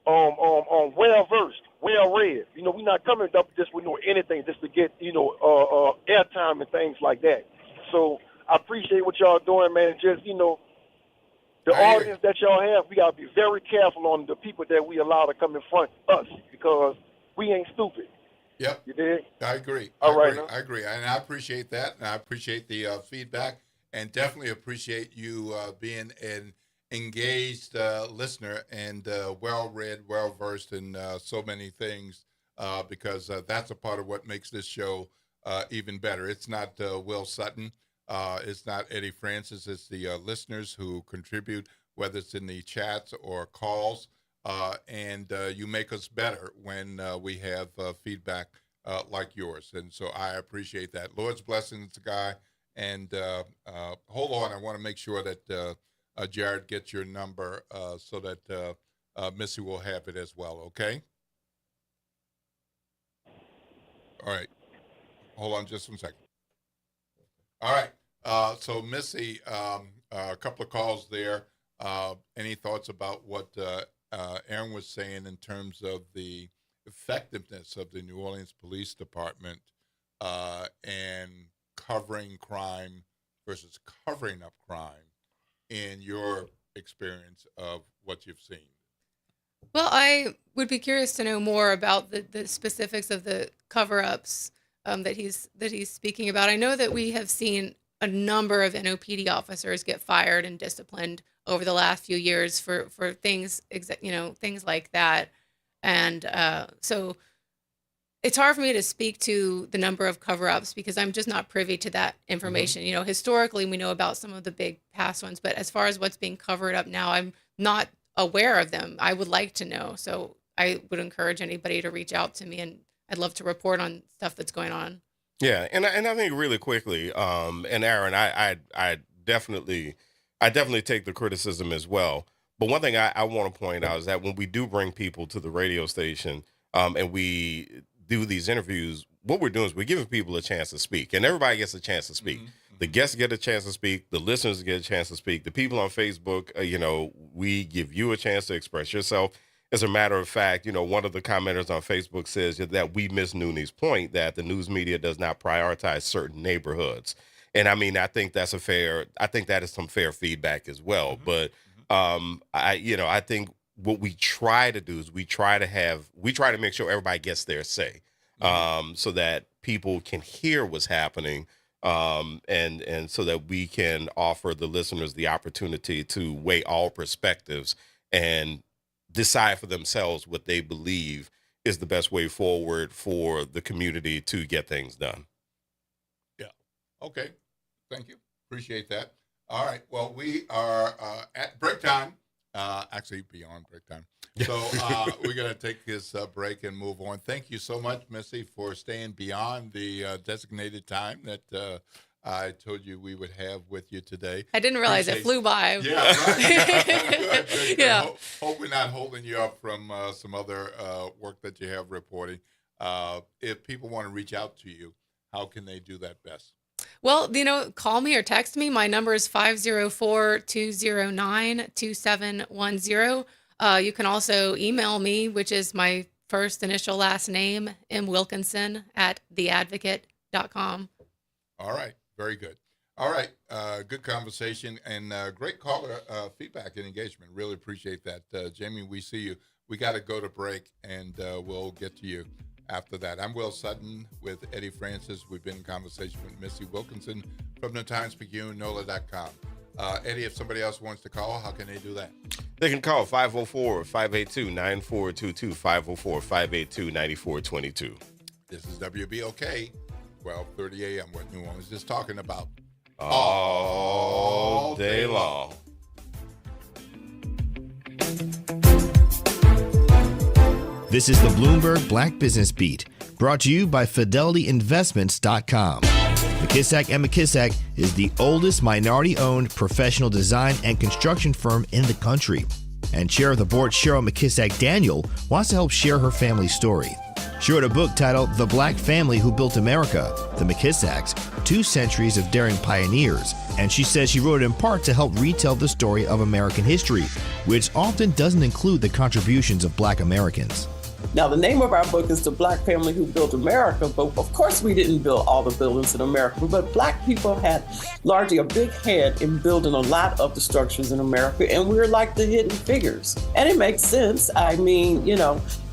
well-versed, well-read. We're not coming up just with anything just to get, airtime and things like that. So I appreciate what y'all doing, man. Just, the audience that y'all have, we got to be very careful on the people that we allow to come in front of us, because we ain't stupid. Yep. You dig? I agree. All right. I agree. And I appreciate that. And I appreciate the feedback, and definitely appreciate you being an engaged listener and well-read, well-versed in so many things, because that's a part of what makes this show even better. It's not Will Sutton. It's not Eddie Francis. It's the listeners who contribute, whether it's in the chats or calls. And you make us better when we have feedback like yours. And so I appreciate that. Lord's blessings, Guy. And hold on. I want to make sure that Jared gets your number so that Missy will have it as well. Okay? All right. Hold on just 1 second. All right. So Missy, a couple of calls there. Any thoughts about what Aaron was saying in terms of the effectiveness of the New Orleans Police Department and covering crime versus covering up crime in your experience of what you've seen? Well, I would be curious to know more about the specifics of the cover-ups that he's speaking about. I know that we have seen a number of NOPD officers get fired and disciplined over the last few years for things, things like that. And so it's hard for me to speak to the number of cover-ups because I'm just not privy to that information. Mm-hmm. Historically, we know about some of the big past ones, but as far as what's being covered up now, I'm not aware of them. I would like to know. So I would encourage anybody to reach out to me, and I'd love to report on stuff that's going on. Yeah, and I think really quickly, and Aaron, I definitely take the criticism as well. But one thing I want to point out is that when we do bring people to the radio station, and we do these interviews, what we're doing is we're giving people a chance to speak, and everybody gets a chance to speak. Mm-hmm. The guests get a chance to speak. The listeners get a chance to speak. The people on Facebook, we give you a chance to express yourself. As a matter of fact, one of the commenters on Facebook says that we miss Nooney's point that the news media does not prioritize certain neighborhoods. And I mean, I think that is some fair feedback as well. But I think what we try to do is we try to make sure everybody gets their say, so that people can hear what's happening, and so that we can offer the listeners the opportunity to weigh all perspectives and decide for themselves what they believe is the best way forward for the community to get things done. Yeah. Okay. Thank you. Appreciate that. All right. Well, we are at break time. Actually, beyond break time. So we're going to take this break and move on. Thank you so much, Missy, for staying beyond the designated time that I told you we would have with you today. I didn't realize it flew by. Yeah, right. Good. Yeah. Hope we're not holding you up from some other work that you have reporting. If people want to reach out to you, how can they do that best? Well, call me or text me. My number is 504-209-2710. You can also email me, which is my first initial last name, mwilkinson@theadvocate.com. All right. Very good. All right. Good conversation and great caller feedback and engagement. Really appreciate that. Jamie, we see you. We got to go to break, and we'll get to you after that. I'm Will Sutton with Eddie Francis. We've been in conversation with Missy Wilkinson from the Times-Picayune, NOLA.com. Eddie, if somebody else wants to call, how can they do that? They can call 504-582-9422, 504-582-9422. This is WBOK, 12:30 a.m. What New Orleans is talking about all day long. This is the Bloomberg Black Business Beat, brought to you by FidelityInvestments.com. McKissack & McKissack is the oldest minority-owned professional design and construction firm in the country. And Chair of the Board Cheryl McKissack Daniel wants to help share her family's story. She wrote a book titled The Black Family Who Built America, The McKissacks, 2 centuries of daring pioneers. And she says she wrote it in part to help retell the story of American history, which often doesn't include the contributions of Black Americans. Now, the name of our book is The Black Family Who Built America, but of course we didn't build all the buildings in America, but Black people had largely a big hand in building a lot of the structures in America, and we're like the hidden figures. And it makes sense. I mean,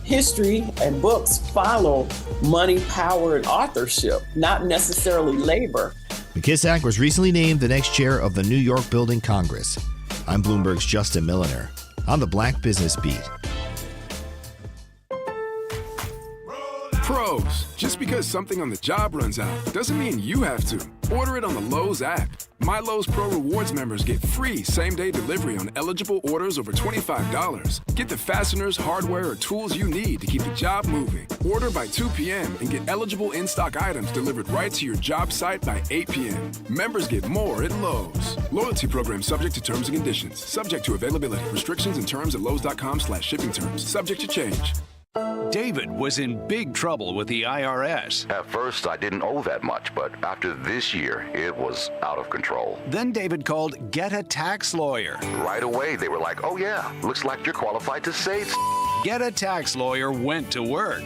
history and books follow money, power, and authorship, not necessarily labor. McKissack was recently named the next chair of the New York Building Congress. I'm Bloomberg's Justin Milliner on the Black Business Beat. Pros, just because something on the job runs out doesn't mean you have to. Order it on the Lowe's app. My Lowe's Pro Rewards members get free same-day delivery on eligible orders over $25. Get the fasteners, hardware, or tools you need to keep the job moving. Order by 2 p.m. and get eligible in-stock items delivered right to your job site by 8 p.m. Members get more at Lowe's. Loyalty program subject to terms and conditions. Subject to availability. Restrictions and terms at lowes.com/shipping terms. Subject to change. David was in big trouble with the IRS. At first, I didn't owe that much, but after this year, it was out of control. Then David called Get a Tax Lawyer. Right away, they were like, oh yeah, looks like you're qualified to save. Get a Tax Lawyer went to work.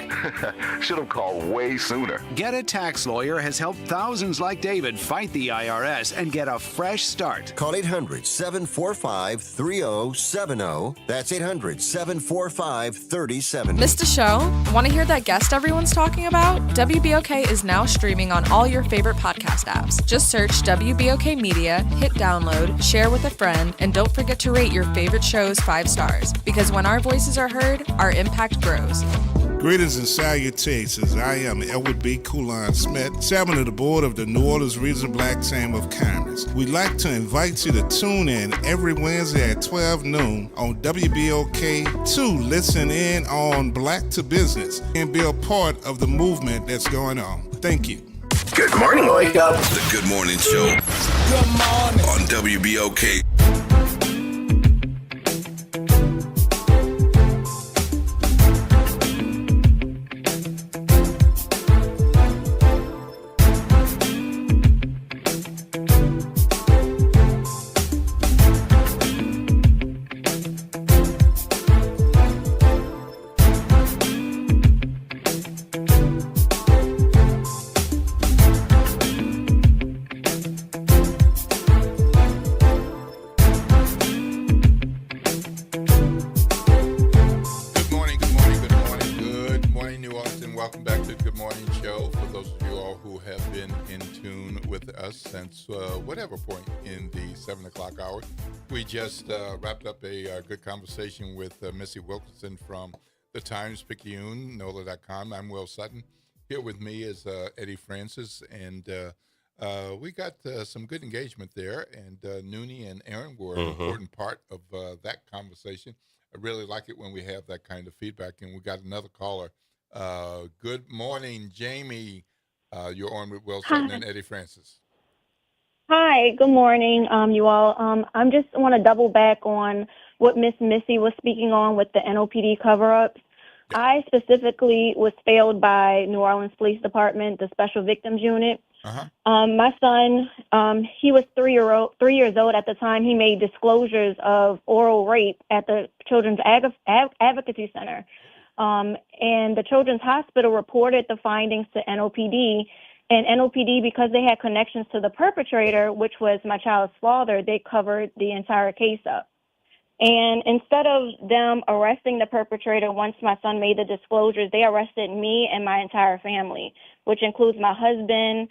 Should have called way sooner. Get a Tax Lawyer has helped thousands like David fight the IRS and get a fresh start. Call 800-745-3070. That's 800-745-3070. Missed a show? Want to hear that guest everyone's talking about? WBOK is now streaming on all your favorite podcast apps. Just search WBOK Media, hit download, share with a friend, and don't forget to rate your favorite shows 5 stars. Because when our voices are heard, our impact grows. Greetings and salutations. I am Elwood B. Coulon Smith, chairman of the board of the New Orleans Regional Black Chamber of Commerce. We'd like to invite you to tune in every Wednesday at 12 noon on WBOK to listen in on Black to Business and be a part of the movement that's going on. Thank you. Good morning, wake up. The Good Morning Show. Good morning. On WBOK. us since whatever point in the 7 o'clock hour. We just wrapped up a good conversation with Missy Wilkinson from the Times-Picayune, NOLA.com. I'm Will Sutton. Here with me is Eddie Francis, and we got some good engagement there, and Noonie and Aaron were an important part of that conversation. I really like it when we have that kind of feedback, and we got another caller. Good morning, Jamie. You're on with Will Sutton and Eddie Francis. Hi, good morning, you all. I just want to double back on what Miss Missy was speaking on with the NOPD cover-ups. I specifically was failed by New Orleans Police Department, the Special Victims Unit. My son, he was 3 years old at the time. He made disclosures of oral rape at the Children's Advocacy Center. And the Children's Hospital reported the findings to NOPD. And NOPD, because they had connections to the perpetrator, which was my child's father, they covered the entire case up. And instead of them arresting the perpetrator once my son made the disclosures, they arrested me and my entire family, which includes my husband,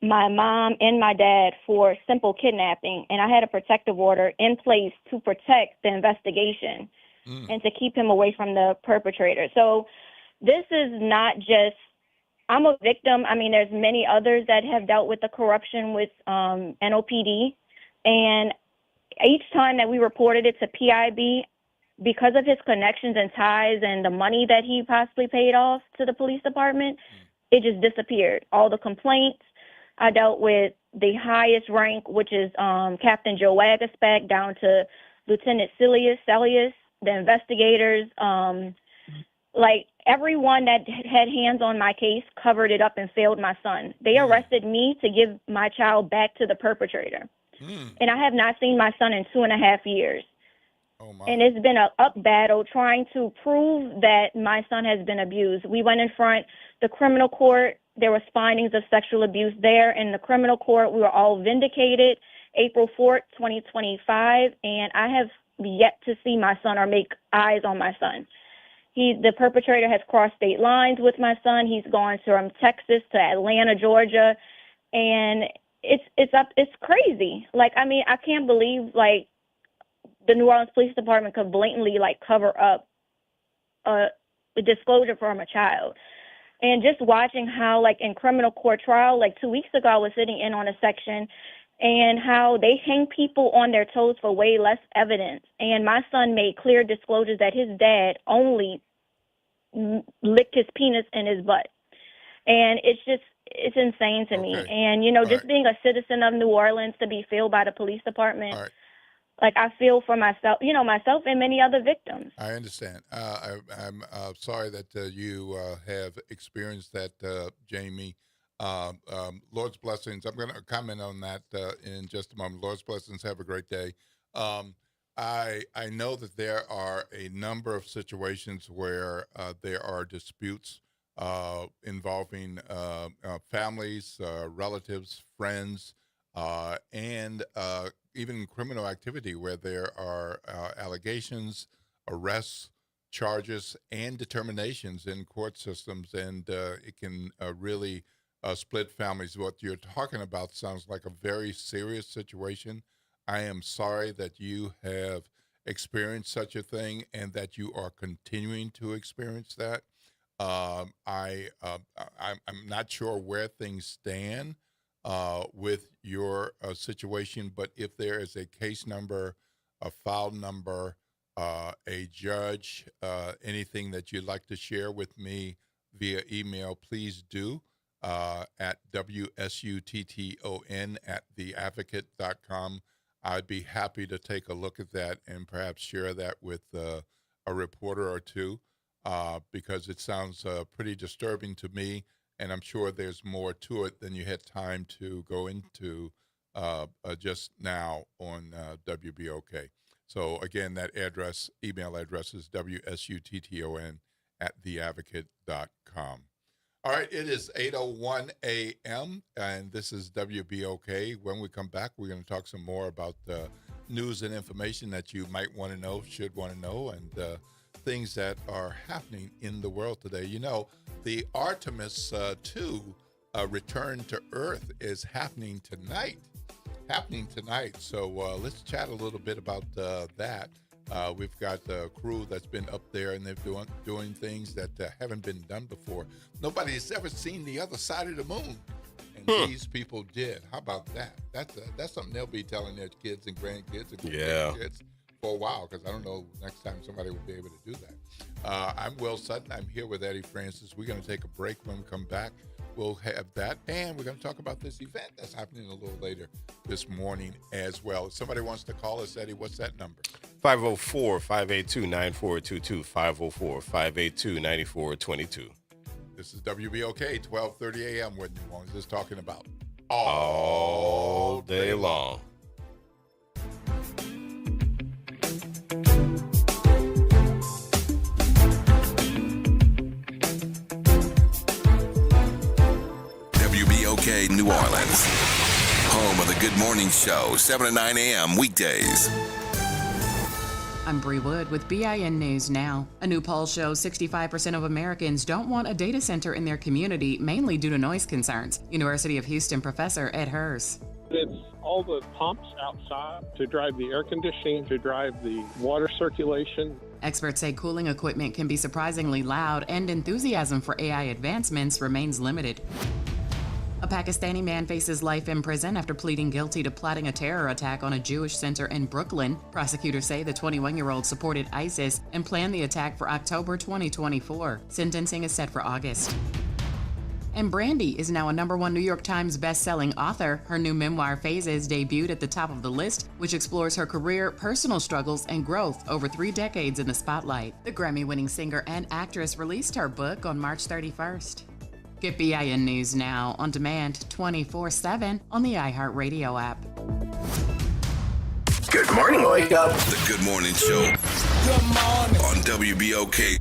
my mom, and my dad for simple kidnapping. And I had a protective order in place to protect the investigation and to keep him away from the perpetrator. So this is not just, I'm a victim. I mean, there's many others that have dealt with the corruption with NOPD. And each time that we reported it to PIB, because of his connections and ties and the money that he possibly paid off to the police department, it just disappeared. All the complaints, I dealt with the highest rank, which is Captain Joe Wagaspec, down to Lieutenant Celius, the investigators, like everyone that had hands on my case covered it up and failed my son. They arrested me to give my child back to the perpetrator. And I have not seen my son in 2.5 years. And it's been an up battle trying to prove that my son has been abused. We went in front the criminal court. There was findings of sexual abuse there. In the criminal court, we were all vindicated April 4th, 2025. And I have yet to see my son or make eyes on my son. The perpetrator has crossed state lines with my son. He's gone from Texas to Atlanta, Georgia. And it's crazy. Like, I mean, I can't believe, like, the New Orleans Police Department could blatantly, like, cover up a disclosure from a child. And just watching how, like, in criminal court trial, like 2 weeks ago, I was sitting in on a section, and how they hang people on their toes for way less evidence. And my son made clear disclosures that his dad only licked his penis in his butt. And it's insane to me. And, just being a citizen of New Orleans to be failed by the police department, like, I feel for myself, myself and many other victims. I understand. I'm sorry that you have experienced that, Jamie. Lord's blessings. I'm going to comment on that in just a moment. Lord's blessings. Have a great day. I know that there are a number of situations where there are disputes involving families, relatives, friends, and even criminal activity where there are allegations, arrests, charges, and determinations in court systems, and it can really split families. What you're talking about sounds like a very serious situation. I am sorry that you have experienced such a thing and that you are continuing to experience that. I'm not sure where things stand with your situation, but if there is a case number, a file number, a judge, anything that you'd like to share with me via email, please do. At WSUTTON@theadvocate.com. I'd be happy to take a look at that and perhaps share that with a reporter or two because it sounds pretty disturbing to me, and I'm sure there's more to it than you had time to go into just now on WBOK. So again, that email address is WSUTTON@theadvocate.com. All right, it is 8:01 a.m., and this is WBOK. When we come back, we're going to talk some more about news and information that you might want to know, should want to know, and things that are happening in the world today. You know, the Artemis 2 Return to Earth is happening tonight. So let's chat a little bit about that. We've got a crew that's been up there, and they're doing things that haven't been done before. Nobody's ever seen the other side of the moon, and these people did. How about that? That's something they'll be telling their kids and grandkids and grandkids for a while, because I don't know next time somebody will be able to do that. I'm Will Sutton. I'm here with Eddie Francis. We're going to take a break. When we come back, we'll have that, and we're going to talk about this event that's happening a little later this morning as well. If somebody wants to call us, Eddie, what's that number? 504-582-9422, 504-582-9422. This is WBOK, 1230 a.m., what New Orleans is talking about all day long. WBOK New Orleans, home of the Good Morning Show, 7 to 9 a.m. weekdays. I'm Bree Wood with BIN News Now. A new poll shows 65% of Americans don't want a data center in their community, mainly due to noise concerns. University of Houston professor Ed Hers. It's all the pumps outside to drive the air conditioning, to drive the water circulation. Experts say cooling equipment can be surprisingly loud, and enthusiasm for AI advancements remains limited. A Pakistani man faces life in prison after pleading guilty to plotting a terror attack on a Jewish center in Brooklyn. Prosecutors say the 21-year-old supported ISIS and planned the attack for October 2024. Sentencing is set for August. And Brandy is now a #1 New York Times best-selling author. Her new memoir, Phases, debuted at the top of the list, which explores her career, personal struggles, and growth over 3 decades in the spotlight. The Grammy-winning singer and actress released her book on March 31st. Get BIN News Now on demand 24/7 on the iHeartRadio app. Good morning. Wake up. The Good Morning Show. Good morning. On WBOK.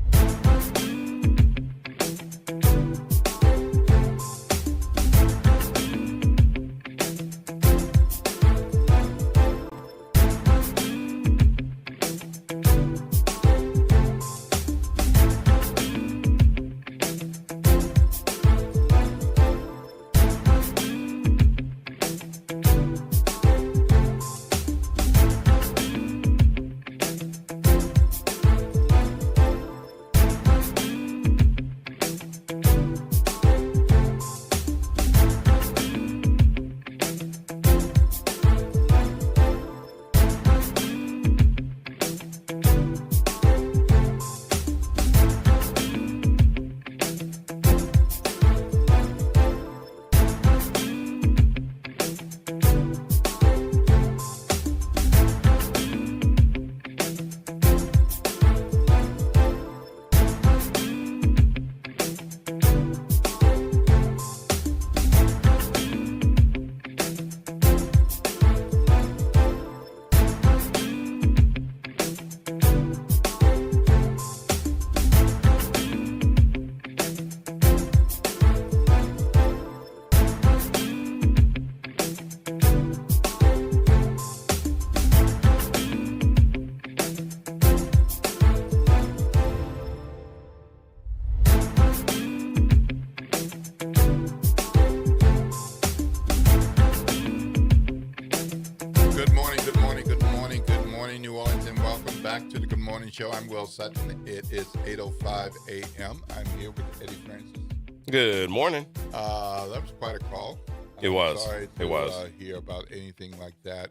Show. I'm Will Sutton. It is 8:05 a.m. I'm here with Eddie Francis. Good morning. That was quite a call. It was. Sorry to hear about anything like that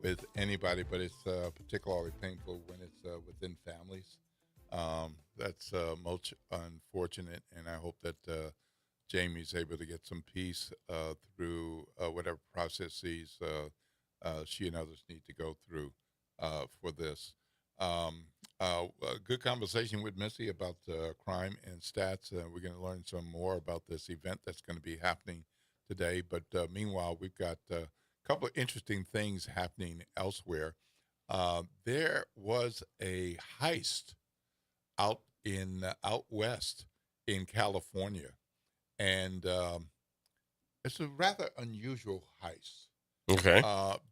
with anybody, but it's particularly painful when it's within families. That's most unfortunate, and I hope that Jamie's able to get some peace through whatever processes she and others need to go through for this. A good conversation with Missy about crime and stats. We're going to learn some more about this event that's going to be happening today. But meanwhile, we've got a couple of interesting things happening elsewhere. There was a heist out west in California, and it's a rather unusual heist. Okay.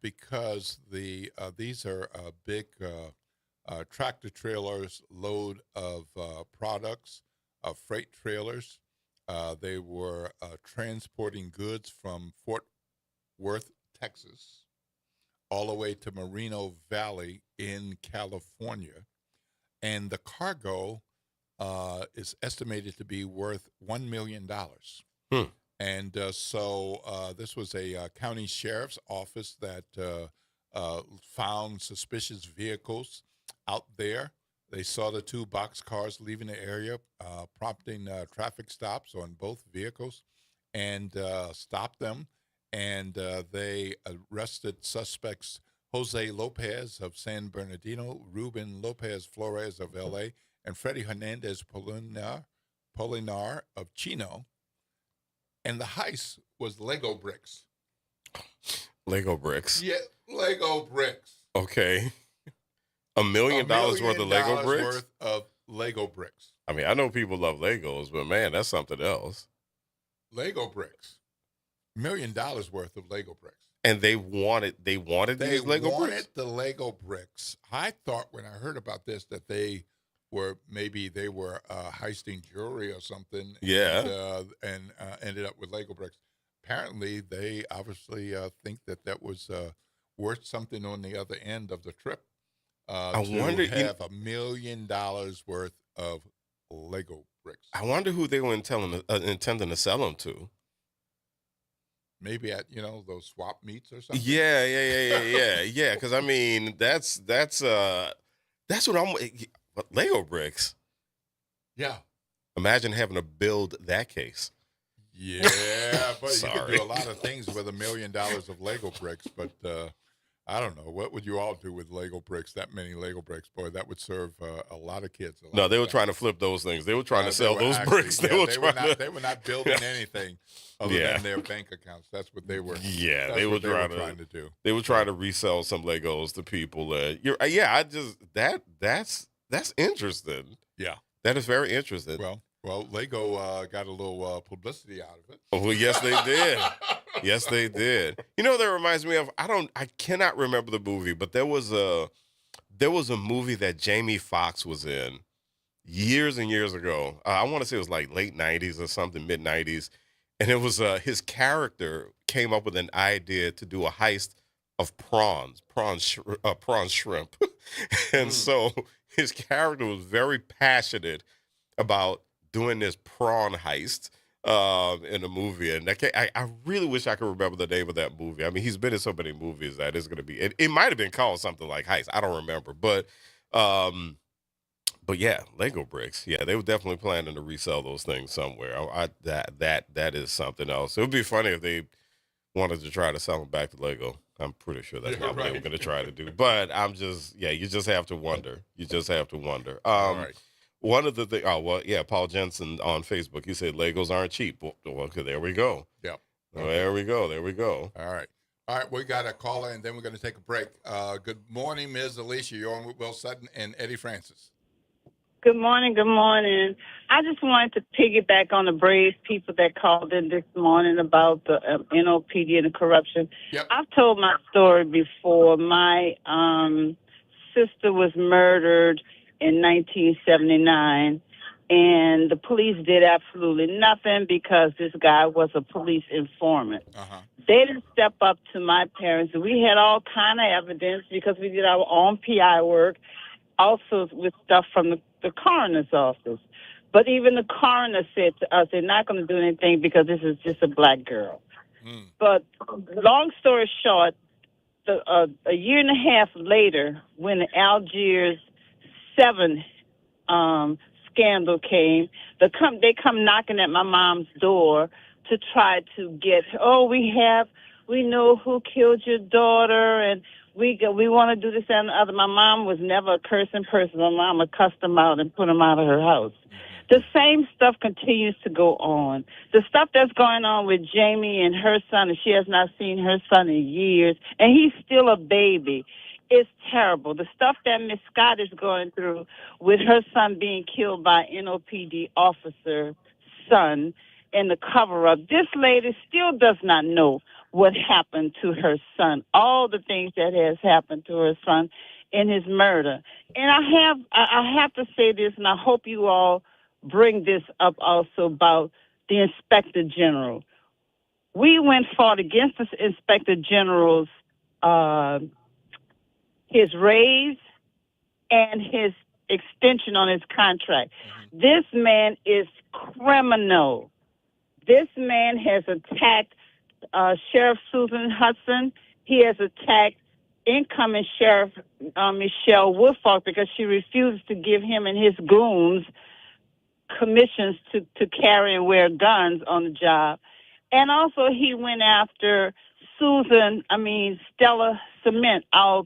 Because these are big tractor trailers load of products, freight trailers, They were transporting goods from Fort Worth, Texas, all the way to Moreno Valley in California. And the cargo is estimated to be worth $1 million. And so this was a county sheriff's office that found suspicious vehicles out there. They saw the two boxcars leaving the area, prompting traffic stops on both vehicles, and stopped them. And they arrested suspects Jose Lopez of San Bernardino, Ruben Lopez Flores of L.A., and Freddie Hernandez Polinar of Chino. And the heist was Lego bricks. Lego bricks? Yeah, Lego bricks. Okay. $1 million worth of Lego bricks? Worth of Lego bricks. I mean, I know people love Legos, but man, that's something else. Lego bricks. $1 million worth of Lego bricks. And they wanted these Lego bricks? They wanted the Lego bricks. I thought when I heard about this that they were heisting jewelry or something. Yeah. And ended up with Lego bricks. Apparently, they obviously think that was worth something on the other end of the trip. I wonder have $1 million worth of Lego bricks. I wonder who they were intending to sell them to. Maybe at those swap meets or something. Yeah. Because I mean, that's what I'm. Lego bricks. Yeah. Imagine having to build that case. Yeah, but you could do a lot of things with $1 million of Lego bricks. But I don't know. What would you all do with Lego bricks? That many Lego bricks, boy, that would serve a lot of kids. No, they were trying to flip those things. They were trying to sell those bricks. They were not building anything other than their bank accounts. That's what they were. Yeah, they were trying to do. They were trying to resell some Legos to people. That's interesting. Yeah, that is very interesting. Well, Lego got a little publicity out of it. Oh, well, yes, they did. Yes, they did. You know, that reminds me of I cannot remember the movie, but there was a movie that Jamie Foxx was in years and years ago. I want to say it was like late 90s or something, mid 90s, and it was his character came up with an idea to do a heist of prawn shrimp, and so his character was very passionate about doing this prawn heist in a movie, and I really wish I could remember the name of that movie. I mean, he's been in so many movies that it's going to be. It might have been called something like Heist. I don't remember, but yeah, Lego bricks. Yeah, they were definitely planning to resell those things somewhere. That is something else. It would be funny if they wanted to try to sell them back to Lego. I'm pretty sure that's not what they were going to try to do. But you just have to wonder. You just have to wonder. All right. One of the things, Paul Jensen on Facebook, he said Legos aren't cheap. Well, okay, there we go. Yep. Okay. There we go. All right, we got a caller, and then we're going to take a break. Good morning, Ms. Alicia. You're on with Will Sutton and Eddie Francis. Good morning. I just wanted to piggyback on the brave people that called in this morning about the NOPD and the corruption. Yep. I've told my story before. My sister was murdered in 1979, and the police did absolutely nothing because this guy was a police informant. They didn't step up to my parents. We had all kind of evidence because we did our own PI work, also with stuff from the coroner's office. But even the coroner said to us, they're not going to do anything because this is just a black girl. But long story short, a year and a half later, when the Algiers 7 scandal came, they come knocking at my mom's door to try to get, we know who killed your daughter, and we want to do this and the other. My mom was never a cursing person. My mom would cuss them out and put them out of her house. The same stuff continues to go on. The stuff that's going on with Jamie and her son, and she has not seen her son in years, and he's still a baby. It's terrible. The stuff that Miss Scott is going through with her son being killed by NOPD officer son and the cover-up. This lady still does not know what happened to her son, all the things that has happened to her son in his murder. And I have to say this, and I hope you all bring this up also about the Inspector General. We fought against the Inspector General's his raise and his extension on his contract. This man is criminal. This man has attacked Sheriff Susan Hudson. He has attacked incoming Sheriff Michelle Woodfolk because she refuses to give him and his goons commissions to carry and wear guns on the job. And also he went after Stella Cement, our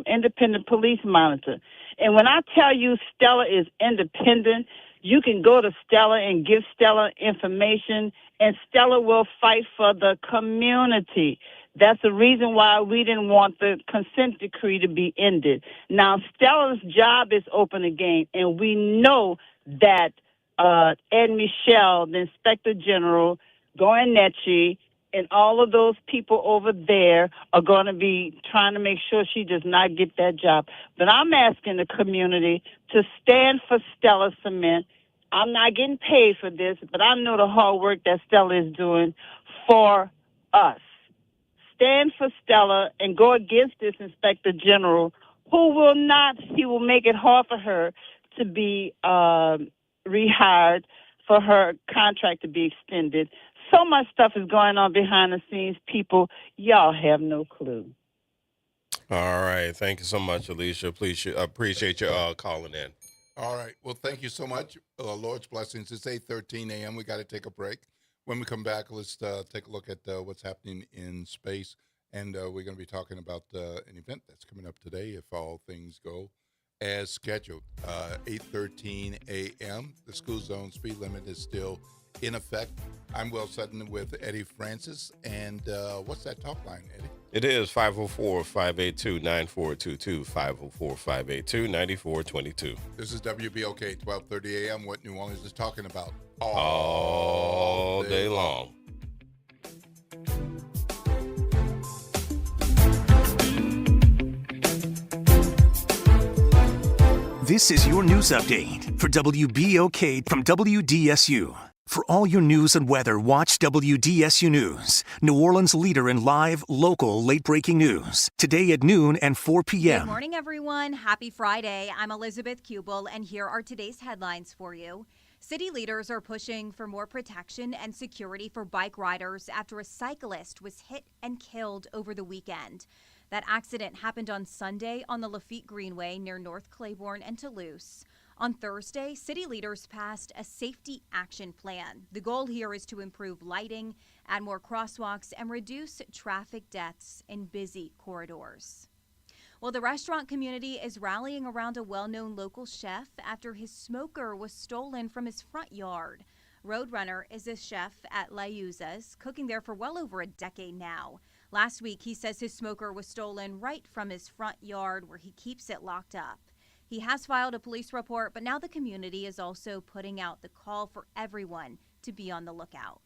independent police monitor. And when I tell you Stella is independent, you can go to Stella and give Stella information, and Stella will fight for the community. That's the reason why we didn't want the consent decree to be ended. Now, Stella's job is open again, and we know that Ed Michelle, the Inspector General, Goyeneche, and all of those people over there are going to be trying to make sure she does not get that job. But I'm asking the community to stand for Stella Cement. I'm not getting paid for this, but I know the hard work that Stella is doing for us. Stand for Stella and go against this Inspector General who will not, he will make it hard for her to be rehired, for her contract to be extended. So much stuff is going on behind the scenes, people. Y'all have no clue. All right. Thank you so much, Alicia. Please appreciate you calling in. All right. Well, thank you so much. Lord's blessings. It's 8:13 a.m. We got to take a break. When we come back, let's take a look at what's happening in space. And we're going to be talking about an event that's coming up today, if all things go as scheduled. 8:13 a.m. The school zone speed limit is still in effect. I'm Will Sutton with Eddie Francis. And what's that talk line, Eddie? It is 504-582-9422, 504-582-9422. This is WBOK, 1230 a.m., what New Orleans is talking about all day long. This is your news update for WBOK from WDSU. For all your news and weather, watch WDSU News, New Orleans' leader in live, local, late-breaking news. Today at noon and 4 p.m. Good morning, everyone. Happy Friday. I'm Elizabeth Kubel, and here are today's headlines for you. City leaders are pushing for more protection and security for bike riders after a cyclist was hit and killed over the weekend. That accident happened on Sunday on the Lafitte Greenway near North Claiborne and Toulouse. On Thursday, city leaders passed a safety action plan. The goal here is to improve lighting, add more crosswalks, and reduce traffic deaths in busy corridors. Well, the restaurant community is rallying around a well-known local chef after his smoker was stolen from his front yard. Roadrunner is a chef at La Yuza's, cooking there for well over a decade now. Last week, he says his smoker was stolen right from his front yard where he keeps it locked up. He has filed a police report, but now the community is also putting out the call for everyone to be on the lookout.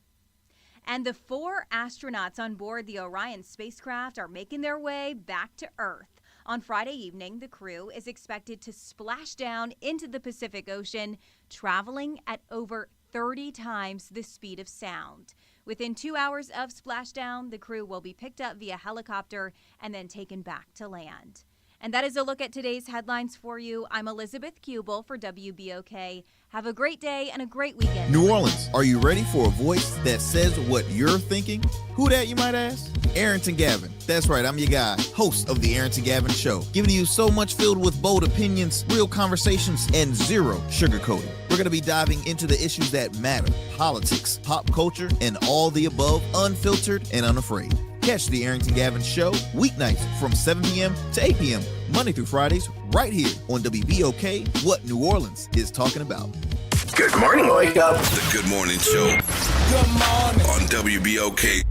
And the 4 astronauts on board the Orion spacecraft are making their way back to Earth. On Friday evening, the crew is expected to splash down into the Pacific Ocean, traveling at over 30 times the speed of sound. Within 2 hours of splashdown, the crew will be picked up via helicopter and then taken back to land. And that is a look at today's headlines for you. I'm Elizabeth Kubel for WBOK. Have a great day and a great weekend. New Orleans, are you ready for a voice that says what you're thinking? Who that, you might ask? Arrington Gavin. That's right, I'm your guy, host of The Arrington Gavin Show, giving you so much filled with bold opinions, real conversations, and zero sugarcoating. We're going to be diving into the issues that matter, politics, pop culture, and all the above, unfiltered and unafraid. Catch The Arrington Gavin Show weeknights from 7 p.m. to 8 p.m., Monday through Fridays, right here on WBOK, what New Orleans is talking about. Good morning, wake up. The Good Morning Show. Good morning. On WBOK.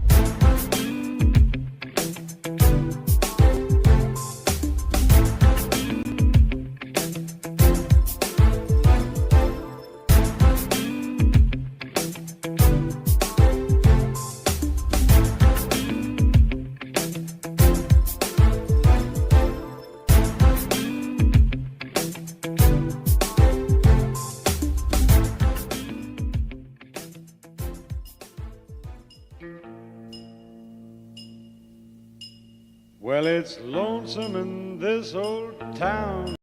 it's lonesome in this old town.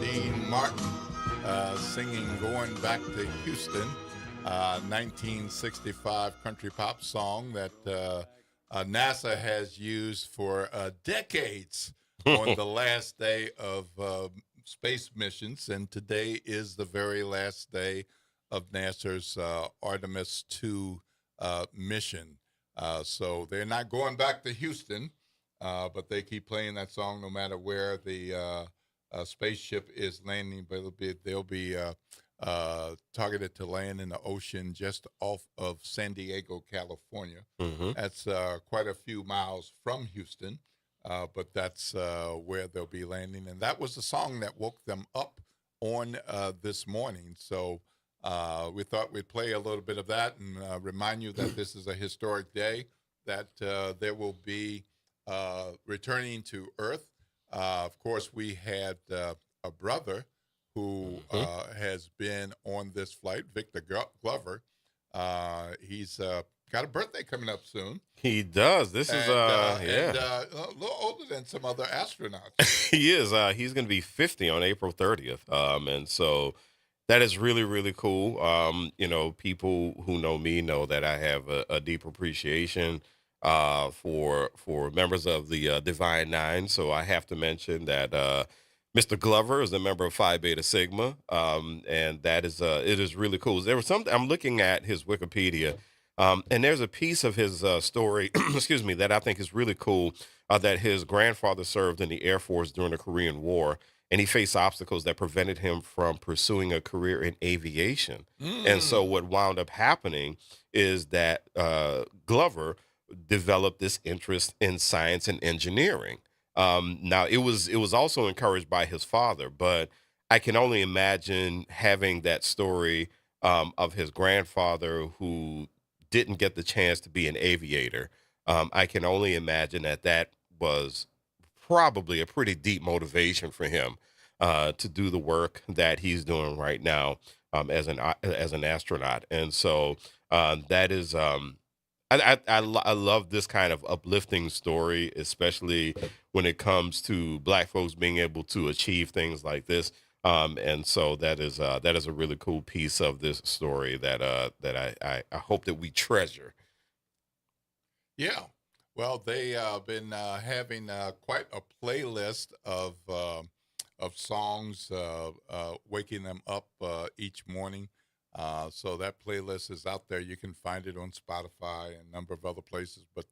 Dean Martin singing Going Back to Houston, 1965 country pop song that NASA has used for decades on the last day of space missions. And today is the very last day of NASA's Artemis 2 mission. So they're not going back to Houston, but they keep playing that song no matter where the spaceship is landing, but they'll be targeted to land in the ocean just off of San Diego, California. Mm-hmm. That's quite a few miles from Houston, but that's where they'll be landing. And that was the song that woke them up on this morning. So we thought we'd play a little bit of that and remind you that this is a historic day, that there will be returning to Earth. Of course, we had a brother who has been on this flight, Victor Glover. He's got a birthday coming up soon. He does. This is yeah. And, a little older than some other astronauts. He is. He's going to be 50 on April 30th. And so that is really, really cool. You know, people who know me know that I have a deep appreciation for members of the Divine Nine. So I have to mention that Mr. Glover is a member of Phi Beta Sigma, and that is it is really cool. There was something I'm looking at his Wikipedia, and there's a piece of his story, excuse me, that I think is really cool. That his grandfather served in the Air Force during the Korean War, and he faced obstacles that prevented him from pursuing a career in aviation. And so what wound up happening is that Glover developed this interest in science and engineering. Now it was also encouraged by his father, but I can only imagine having that story of his grandfather who didn't get the chance to be an aviator. I can only imagine that was probably a pretty deep motivation for him to do the work that he's doing right now as an astronaut. And so that is. I love this kind of uplifting story, especially when it comes to Black folks being able to achieve things like this. And so that is a really cool piece of this story that I hope that we treasure. Yeah. Well, they been having quite a playlist of songs, waking them up each morning. So that playlist is out there. You can find it on Spotify and a number of other places. But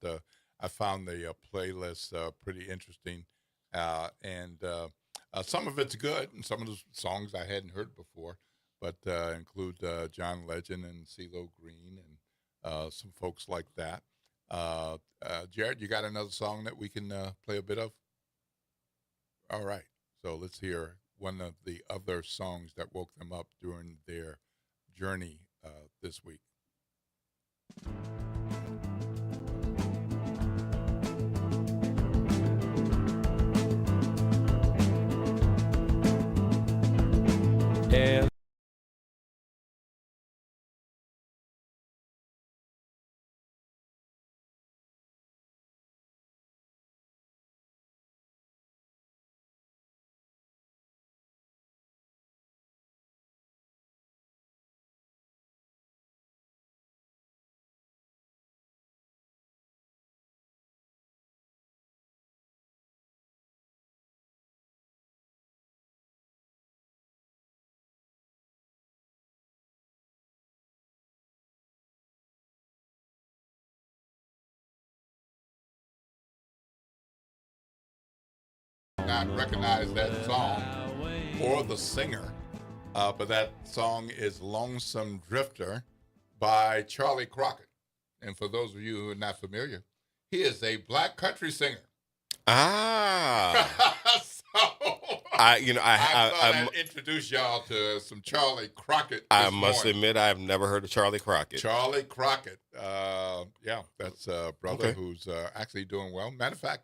I found the playlist pretty interesting, and some of it's good, and some of the songs I hadn't heard before, but include John Legend and CeeLo Green and some folks like that. Jared, you got another song that we can play a bit of? All right. So let's hear one of the other songs that woke them up during their journey this week. Yeah. might not recognize that song or the singer, but that song is Lonesome Drifter by Charlie Crockett. And for those of you who are not familiar, he is a black country singer. Ah. I thought I'd introduce y'all to some Charlie Crockett. I must admit, I've never heard of Charlie Crockett. Charlie Crockett. Yeah, that's a brother who's actually doing well. Matter of fact,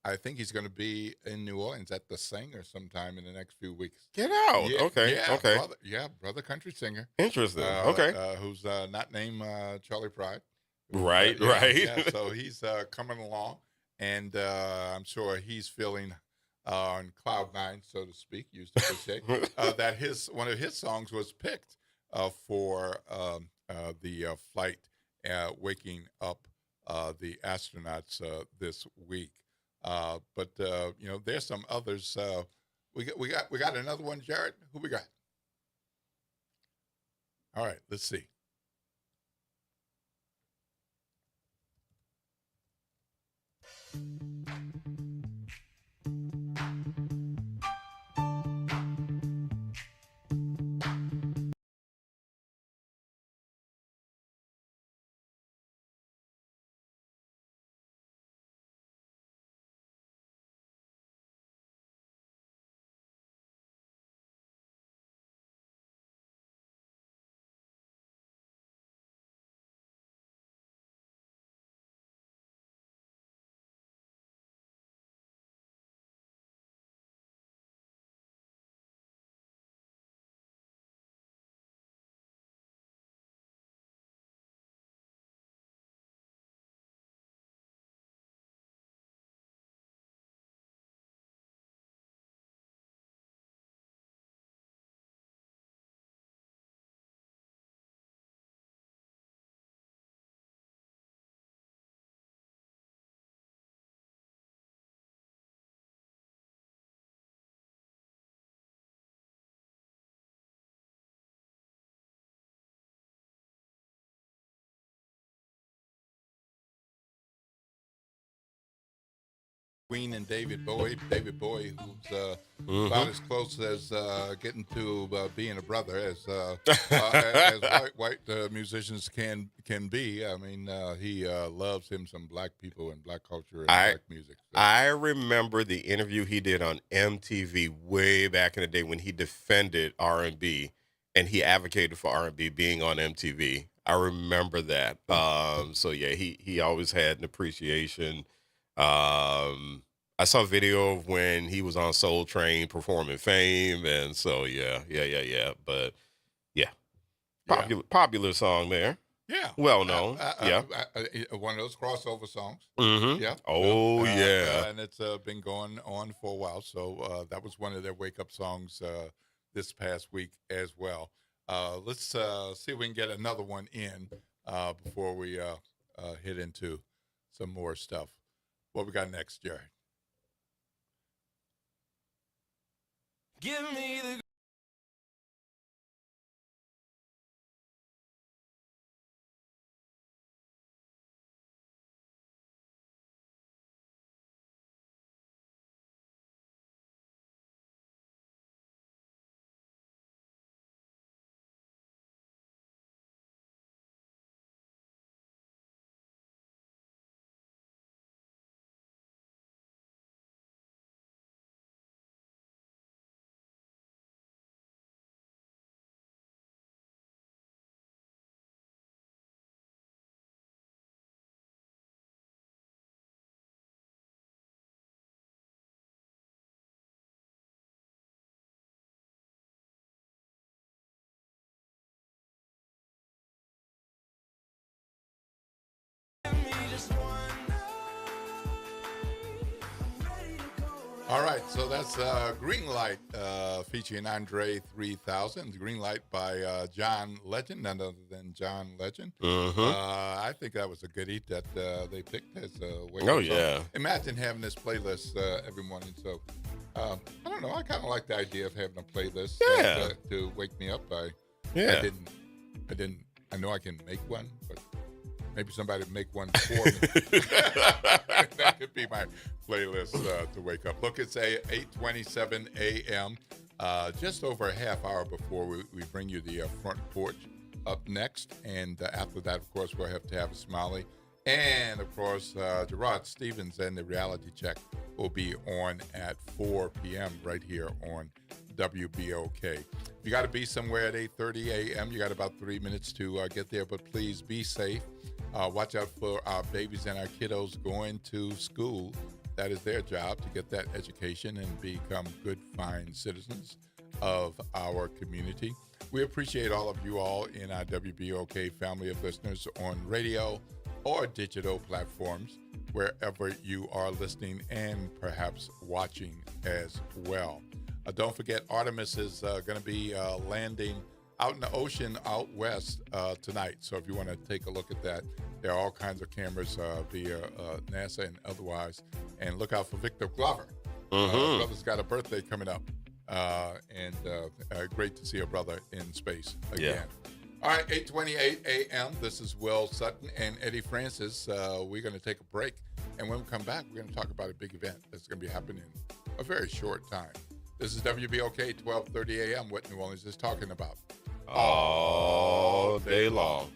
I think he's going to be in New Orleans at the Singer sometime in the next few weeks. Get out. Yeah, Okay. Yeah, Okay. brother country singer. Interesting. Okay. Who's not named Charlie Pride. Right. Yeah, right. Yeah, so he's coming along, and I'm sure he's feeling on cloud nine, so to speak, used to cliche, that one of his songs was picked for the flight waking up the astronauts this week. But there's some others. We got another one, Jared. Who we got? All right, let's see. Queen and David Bowie. David Bowie, who's about as close as getting to being a brother as white musicians can be. I mean, he loves him some black people and black culture and black music. So. I remember the interview he did on MTV way back in the day when he defended R&B and he advocated for R&B being on MTV. I remember that. So yeah, he always had an appreciation. I saw a video of when he was on Soul Train performing Fame, and so yeah. But yeah, popular song there. Yeah, well known. One of those crossover songs. Mm-hmm. Yeah. Oh yeah. And it's been going on for a while. So that was one of their wake up songs this past week as well. Let's see if we can get another one in before we hit into some more stuff. What we got next, Jared? Give me the All right, so that's Green Light featuring Andre 3000. Green Light by John Legend, none other than John Legend. Mm-hmm. I think that was a goodie that they picked as a way. Oh, yeah. Imagine having this playlist every morning. So, I don't know. I kind of like the idea of having a playlist to wake me up. I know I can make one, but Maybe somebody make one for me. That could be my playlist to wake up. Look, it's 8:27 a.m. Just over a half hour before we bring you the front porch up next. And after that, of course, we'll have Tavis Smiley. And, of course, Gerard Stevens and the Reality Check will be on at 4 p.m. right here on WBOK. If you got to be somewhere at 8:30 a.m., you got about 3 minutes to get there, but please be safe. Watch out for our babies and our kiddos going to school. That is their job, to get that education and become good, fine citizens of our community. We appreciate all of you all in our WBOK family of listeners on radio or digital platforms, wherever you are listening and perhaps watching as well. Don't forget, Artemis is going to be landing out in the ocean out west tonight. So if you want to take a look at that, there are all kinds of cameras via NASA and otherwise. And look out for Victor Glover. Brother's got a birthday coming up. And great to see a brother in space again. Yeah. All right, 8:28 a.m. This is Will Sutton and Eddie Francis. We're going to take a break. And when we come back, we're going to talk about a big event that's going to be happening in a very short time. This is WBOK, 12:30 a.m., what New Orleans is talking about. All day long.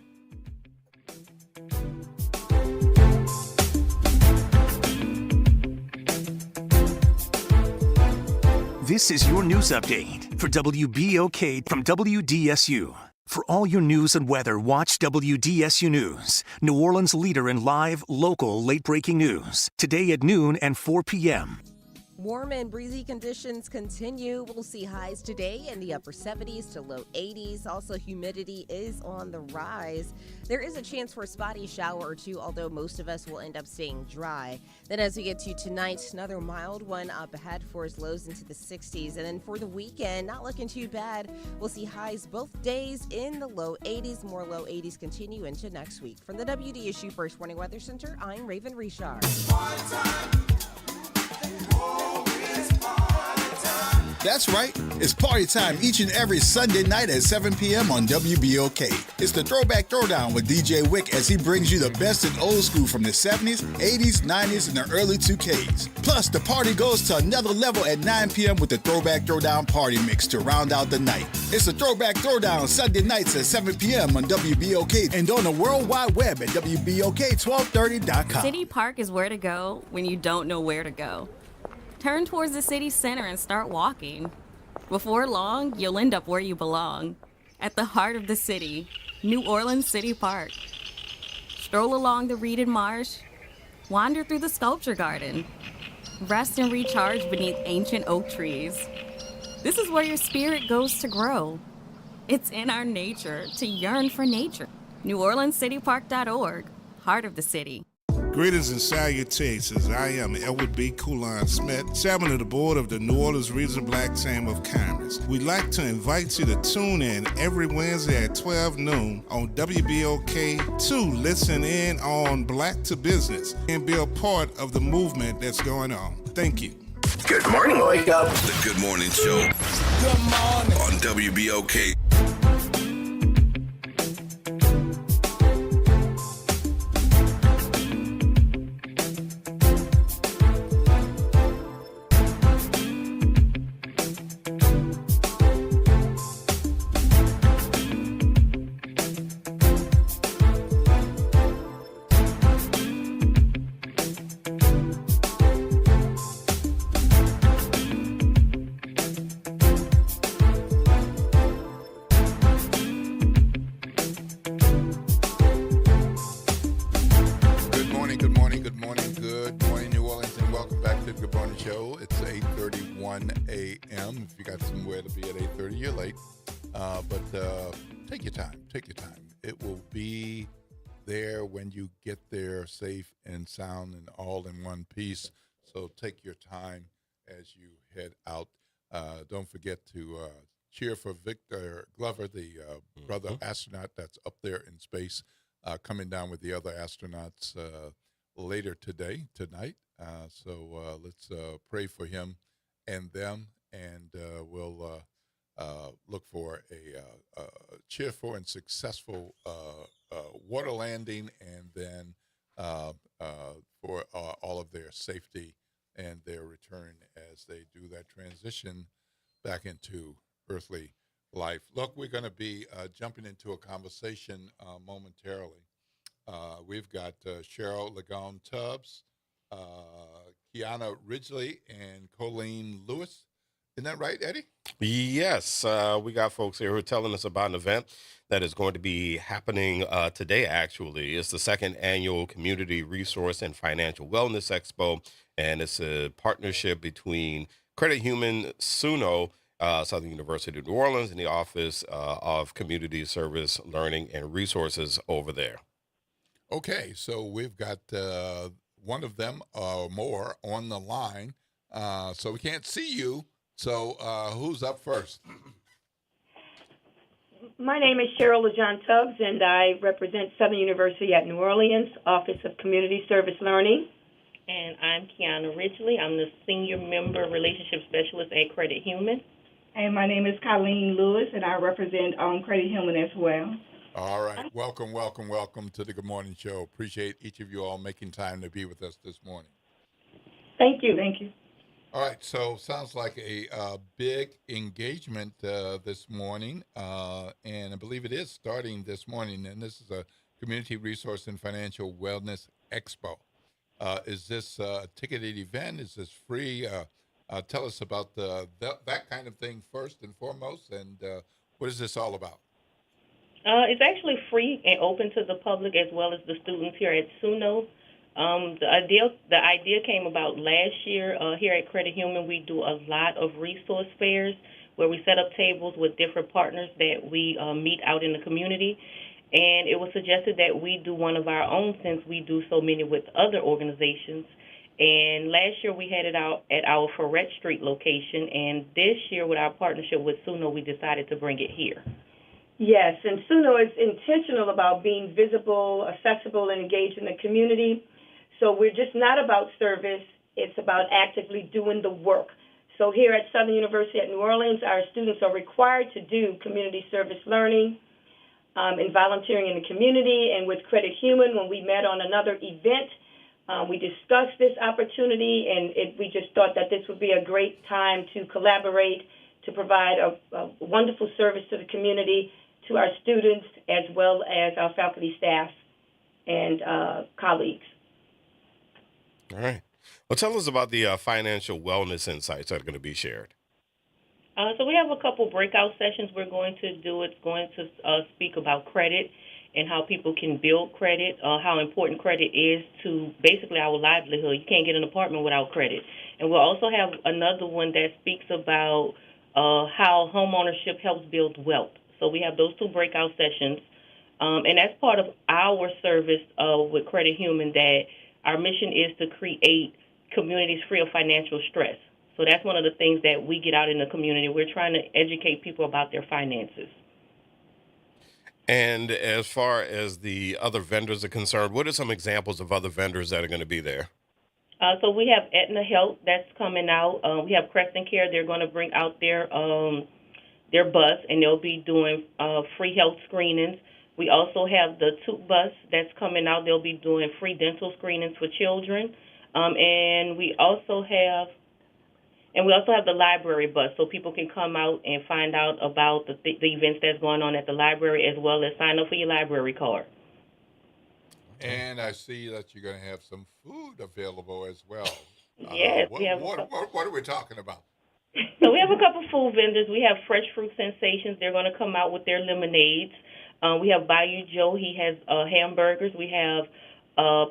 This is your news update for WBOK from WDSU. For all your news and weather, watch WDSU News, New Orleans' leader in live, local, late-breaking news. Today at noon and 4 p.m. Warm and breezy conditions continue. We'll see highs today in the upper 70s to low 80s. Also, humidity is on the rise. There is a chance for a spotty shower or two, although most of us will end up staying dry. Then as we get to tonight, another mild one up ahead for us, lows into the 60s. And then for the weekend, not looking too bad. We'll see highs both days in the low 80s. More low 80s continue into next week. From the WDSU First Warning Weather Center, I'm Raven Richard. That's right. It's party time each and every Sunday night at 7 p.m. on WBOK. It's the Throwback Throwdown with DJ Wick as he brings you the best in old school from the 70s, 80s, 90s, and the early 2Ks. Plus, the party goes to another level at 9 p.m. with the Throwback Throwdown Party Mix to round out the night. It's the Throwback Throwdown Sunday nights at 7 p.m. on WBOK and on the World Wide Web at WBOK1230.com. City Park is where to go when you don't know where to go. Turn towards the city center and start walking. Before long, you'll end up where you belong, at the heart of the city, New Orleans City Park. Stroll along the reeded marsh, wander through the sculpture garden, rest and recharge beneath ancient oak trees. This is where your spirit goes to grow. It's in our nature to yearn for nature. NewOrleansCityPark.org, heart of the city. Greetings and salutations. I am Elwood B. Coulon Smith, chairman of the board of the New Orleans Regional Black Chamber of Commerce. We'd like to invite you to tune in every Wednesday at 12 noon on WBOK to listen in on Black to Business and be a part of the movement that's going on. Thank you. Good morning, wake up. The Good Morning Show. Good morning. On WBOK. Safe and sound and all in one piece. So take your time as you head out. Don't forget to cheer for Victor Glover, the brother astronaut that's up there in space, coming down with the other astronauts later tonight. So let's pray for him and them, and we'll look for a cheerful and successful water landing, and then for all of their safety and their return as they do that transition back into earthly life. Look, we're going to be jumping into a conversation momentarily. We've got Cheryl Legone-Tubbs, Kiana Ridgely, and Colleen Lewis. Isn't that right, Eddie? Yes, we got folks here who are telling us about an event that is going to be happening today, actually. It's the second annual Community Resource and Financial Wellness Expo, and it's a partnership between Credit Human, SUNO, Southern University of New Orleans, and the Office of Community Service, Learning, and Resources over there. Okay, so we've got one of them or more on the line, so we can't see you. So who's up first? My name is Cheryl Legone-Tubbs, and I represent Southern University at New Orleans, Office of Community Service Learning. And I'm Kiana Ridgely. I'm the Senior Member Relationship Specialist at Credit Human. And my name is Colleen Lewis, and I represent Credit Human as well. All right. Welcome to the Good Morning Show. Appreciate each of you all making time to be with us this morning. Thank you. All right, so sounds like a big engagement this morning, and I believe it is starting this morning, and this is a Community Resource and Financial Wellness Expo. Is this a ticketed event? Is this free? Tell us about that kind of thing first and foremost, and what is this all about? It's actually free and open to the public as well as the students here at SUNO. The idea came about last year here at Credit Human. We do a lot of resource fairs where we set up tables with different partners that we meet out in the community. And it was suggested that we do one of our own since we do so many with other organizations. And last year we had it out at our Ferret Street location. And this year with our partnership with SUNO, we decided to bring it here. Yes, and SUNO is intentional about being visible, accessible, and engaged in the community. So we're just not about service. It's about actively doing the work. So here at Southern University at New Orleans, our students are required to do community service learning and volunteering in the community. And with Credit Human, when we met on another event, we discussed this opportunity, and we just thought that this would be a great time to collaborate, to provide a wonderful service to the community, to our students, as well as our faculty, staff, and colleagues. All right. Well, tell us about the financial wellness insights that are going to be shared. So we have a couple breakout sessions we're going to do. It's going to speak about credit and how people can build credit, how important credit is to basically our livelihood. You can't get an apartment without credit. And we'll also have another one that speaks about how homeownership helps build wealth. So we have those two breakout sessions. And that's part of our service with Credit Human, that our mission is to create communities free of financial stress. So that's one of the things that we get out in the community. We're trying to educate people about their finances. And as far as the other vendors are concerned, what are some examples of other vendors that are going to be there? So we have Aetna Health that's coming out. We have Crescent Care. They're going to bring out their bus, and they'll be doing free health screenings. We also have the Toot Bus that's coming out. They'll be doing free dental screenings for children. And we also have the library bus, so people can come out and find out about the events that's going on at the library, as well as sign up for your library card. And I see that you're going to have some food available as well. Yes. What are we talking about? So we have a couple food vendors. We have Fresh Fruit Sensations. They're going to come out with their lemonades. We have Bayou Joe. He has hamburgers. We have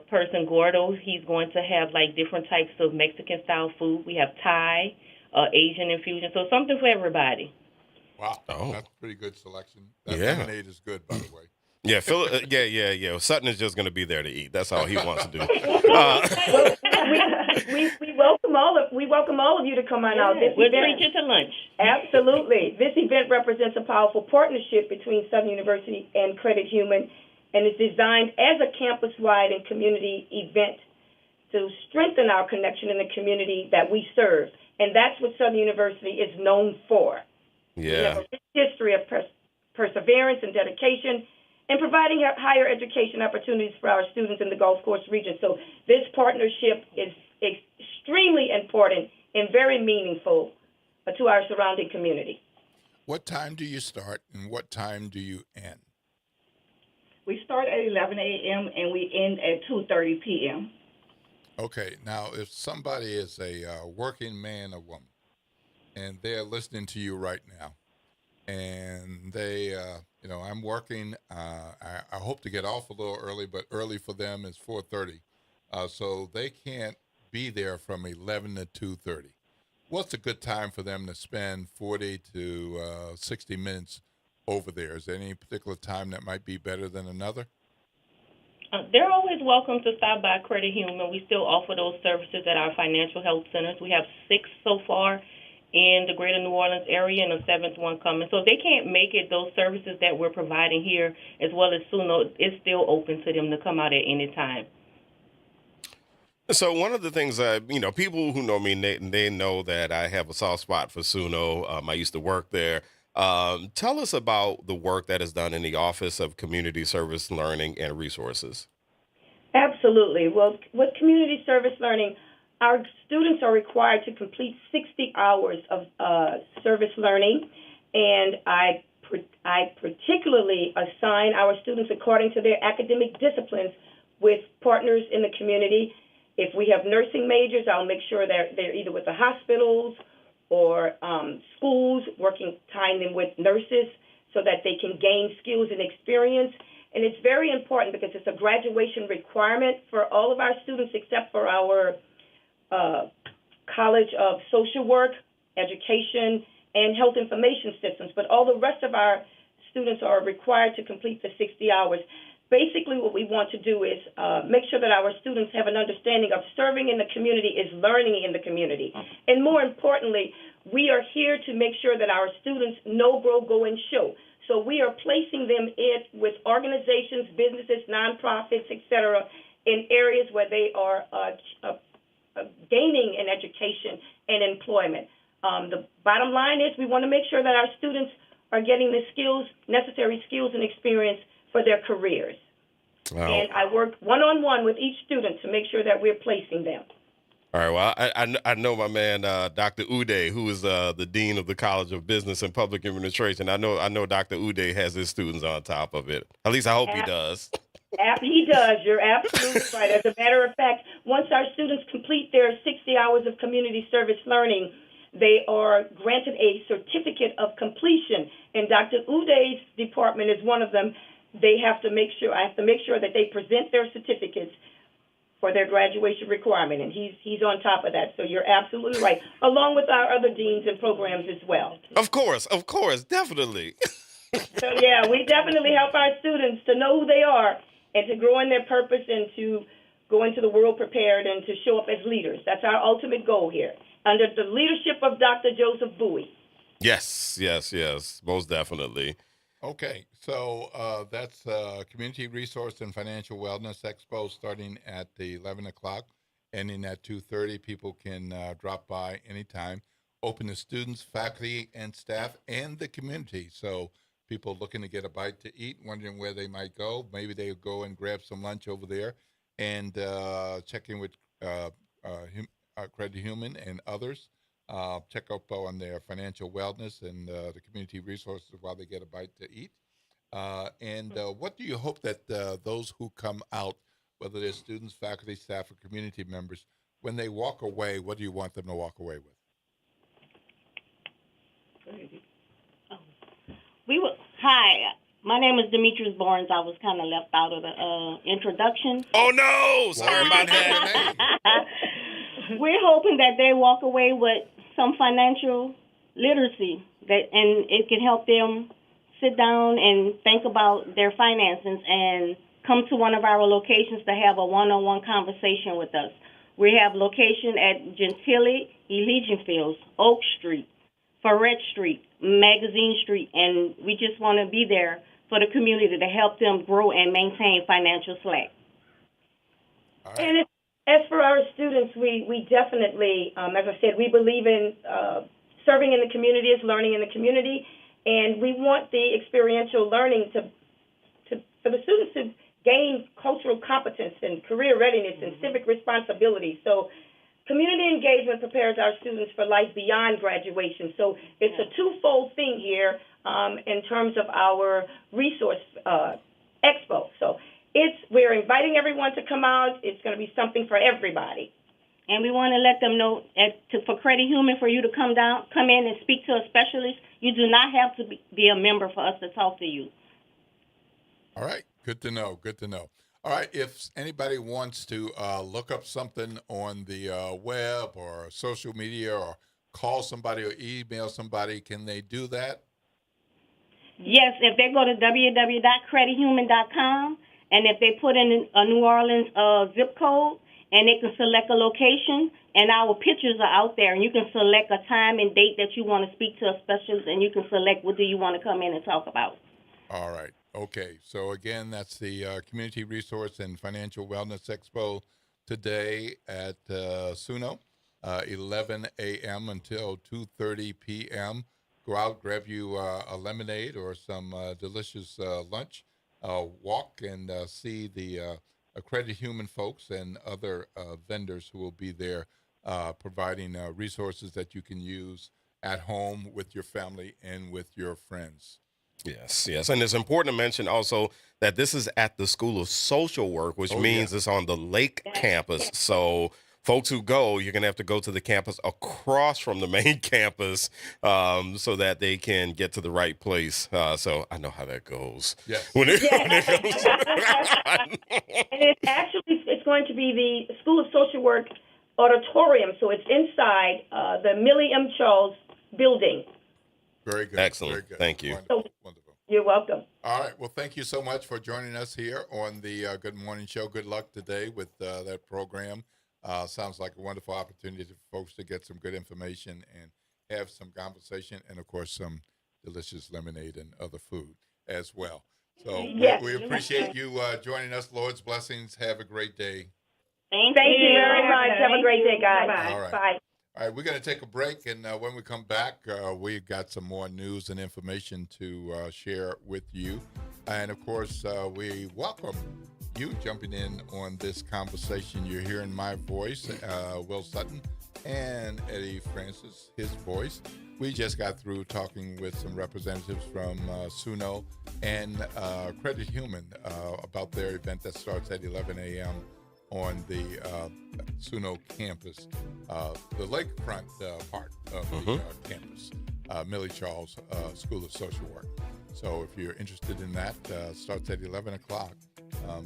Person Gordo. He's going to have like different types of Mexican-style food. We have Thai, Asian infusion. So something for everybody. Wow. That's a pretty good selection. That Yeah. lemonade is good, by the way. Yeah, yeah. Sutton is just going to be there to eat. That's all he wants to do. We welcome all of you to come on out. We'll treat you to lunch. Absolutely. This event represents a powerful partnership between Southern University and Credit Human, and is designed as a campus-wide and community event to strengthen our connection in the community that we serve. And that's what Southern University is known for. Yeah. We have a rich perseverance and dedication in providing higher education opportunities for our students in the Gulf Coast region. So this partnership is extremely important and very meaningful to our surrounding community. What time do you start and what time do you end? We start at 11 a.m. and we end at 2:30 p.m. Okay, now if somebody is a working man or woman and they're listening to you right now and they, I'm working, I hope to get off a little early, but early for them is 4:30. So they can't be there from 11 to 2:30. What's a good time for them to spend 40 to 60 minutes over there? Is there any particular time that might be better than another? They're always welcome to stop by Credit Human. We still offer those services at our financial health centers. We have 6 so far in the greater New Orleans area and a 7th one coming. So if they can't make it, those services that we're providing here as well as Suno, it's still open to them to come out at any time. So one of the things, people who know me, they know that I have a soft spot for Suno. I used to work there. Tell us about the work that is done in the Office of Community Service Learning and Resources. Absolutely. Well, with community service learning, our students are required to complete 60 hours of service learning, and I particularly assign our students according to their academic disciplines with partners in the community. If we have nursing majors, I'll make sure that they're either with the hospitals or schools, tying them with nurses so that they can gain skills and experience. And it's very important because it's a graduation requirement for all of our students except for our College of Social Work, Education, and Health Information Systems. But all the rest of our students are required to complete the 60 hours. Basically, what we want to do is make sure that our students have an understanding of serving in the community is learning in the community. And more importantly, we are here to make sure that our students know, grow, go, and show. So we are placing them with organizations, businesses, nonprofits, et cetera, in areas where they are gaining an education and employment. The bottom line is we want to make sure that our students are getting the necessary skills and experience for their careers. Wow. And I work one-on-one with each student to make sure that we're placing them. All right. Well, I know my man, Dr. Uday, who is the dean of the College of Business and Public Administration. I know Dr. Uday has his students on top of it. At least I hope he does. He does. You're absolutely right. As a matter of fact, once our students complete their 60 hours of community service learning, they are granted a certificate of completion. And Dr. Uday's department is one of them. I have to make sure that they present their certificates for their graduation requirement, and he's on top of that. So you're absolutely right, along with our other deans and programs as well. Of course, definitely. So yeah, we definitely help our students to know who they are and to grow in their purpose and to go into the world prepared and to show up as leaders. That's our ultimate goal here, under the leadership of Dr. Joseph Bowie. Yes, most definitely. Okay, so that's Community Resource and Financial Wellness Expo starting at 11 o'clock, ending at 2:30. People can drop by anytime. Open to students, faculty, and staff, and the community. So people looking to get a bite to eat, wondering where they might go. Maybe they'll go and grab some lunch over there and check in with Credit Human and others. Check up on their financial wellness and the community resources while they get a bite to eat. And what do you hope that those who come out, whether they're students, faculty, staff, or community members, when they walk away, what do you want them to walk away with? Hi, my name is Demetrius Barnes. I was kind of left out of the introduction. Oh, no! Sorry about that. We're hoping that they walk away with some financial literacy, and it can help them sit down and think about their finances and come to one of our locations to have a one-on-one conversation with us. We have location at Gentilly, Elysian Fields, Oak Street, Ferret Street, Magazine Street, and we just want to be there for the community to help them grow and maintain financial slack. Right. And as for our students, we definitely, as I said, we believe in serving in the community is learning in the community, And we want the experiential learning for the students to gain cultural competence and career readiness and civic responsibility. So community engagement prepares our students for life beyond graduation. So it's a twofold thing here in terms of our resource expo. So we're inviting everyone to come out. It's going to be something for everybody. And we want to let them know for Credit Human, for you to come in and speak to a specialist, you do not have to be a member for us to talk to you. All right. Good to know. Good to know. All right. If anybody wants to look up something on the web or social media or call somebody or email somebody, can they do that? Yes. If they go to www.credithuman.com and if they put in a New Orleans zip code, and they can select a location, and our pictures are out there, and you can select a time and date that you want to speak to a specialist, and you can select what do you want to come in and talk about. All right. Okay. So, again, that's the Community Resource and Financial Wellness Expo today at SUNO, 11 a.m. until 2:30 p.m. Go out, grab you a lemonade or some delicious lunch, walk and see the Credit Human folks and other vendors who will be there providing resources that you can use at home with your family and with your friends. Yes. And it's important to mention also that this is at the School of Social Work, which means it's on the Lake campus. So folks who go, you're going to have to go to the campus across from the main campus so that they can get to the right place. So I know how that goes. Yes. And it's going to be the School of Social Work auditorium, so it's inside the Millie M. Charles building. Very good. Excellent. Very good. Thank you. Wonderful. You're welcome. All right. Well, thank you so much for joining us here on the Good Morning Show. Good luck today with that program. Sounds like a wonderful opportunity for folks to get some good information and have some conversation and, of course, some delicious lemonade and other food as well. So we appreciate you joining us. Lord's blessings. Have a great day. Thank you very much. Have a great day, guys. All right. Bye. All right, we're going to take a break, and when we come back, we've got some more news and information to share with you. And, of course, we welcome you jumping in on this conversation. You're hearing my voice, Will Sutton, and Eddie Francis, his voice. We just got through talking with some representatives from SUNO and Credit Human about their event that starts at 11 a.m. on the SUNO campus, the lakefront part of the campus, Millie Charles School of Social Work. So if you're interested in that, starts at 11 o'clock.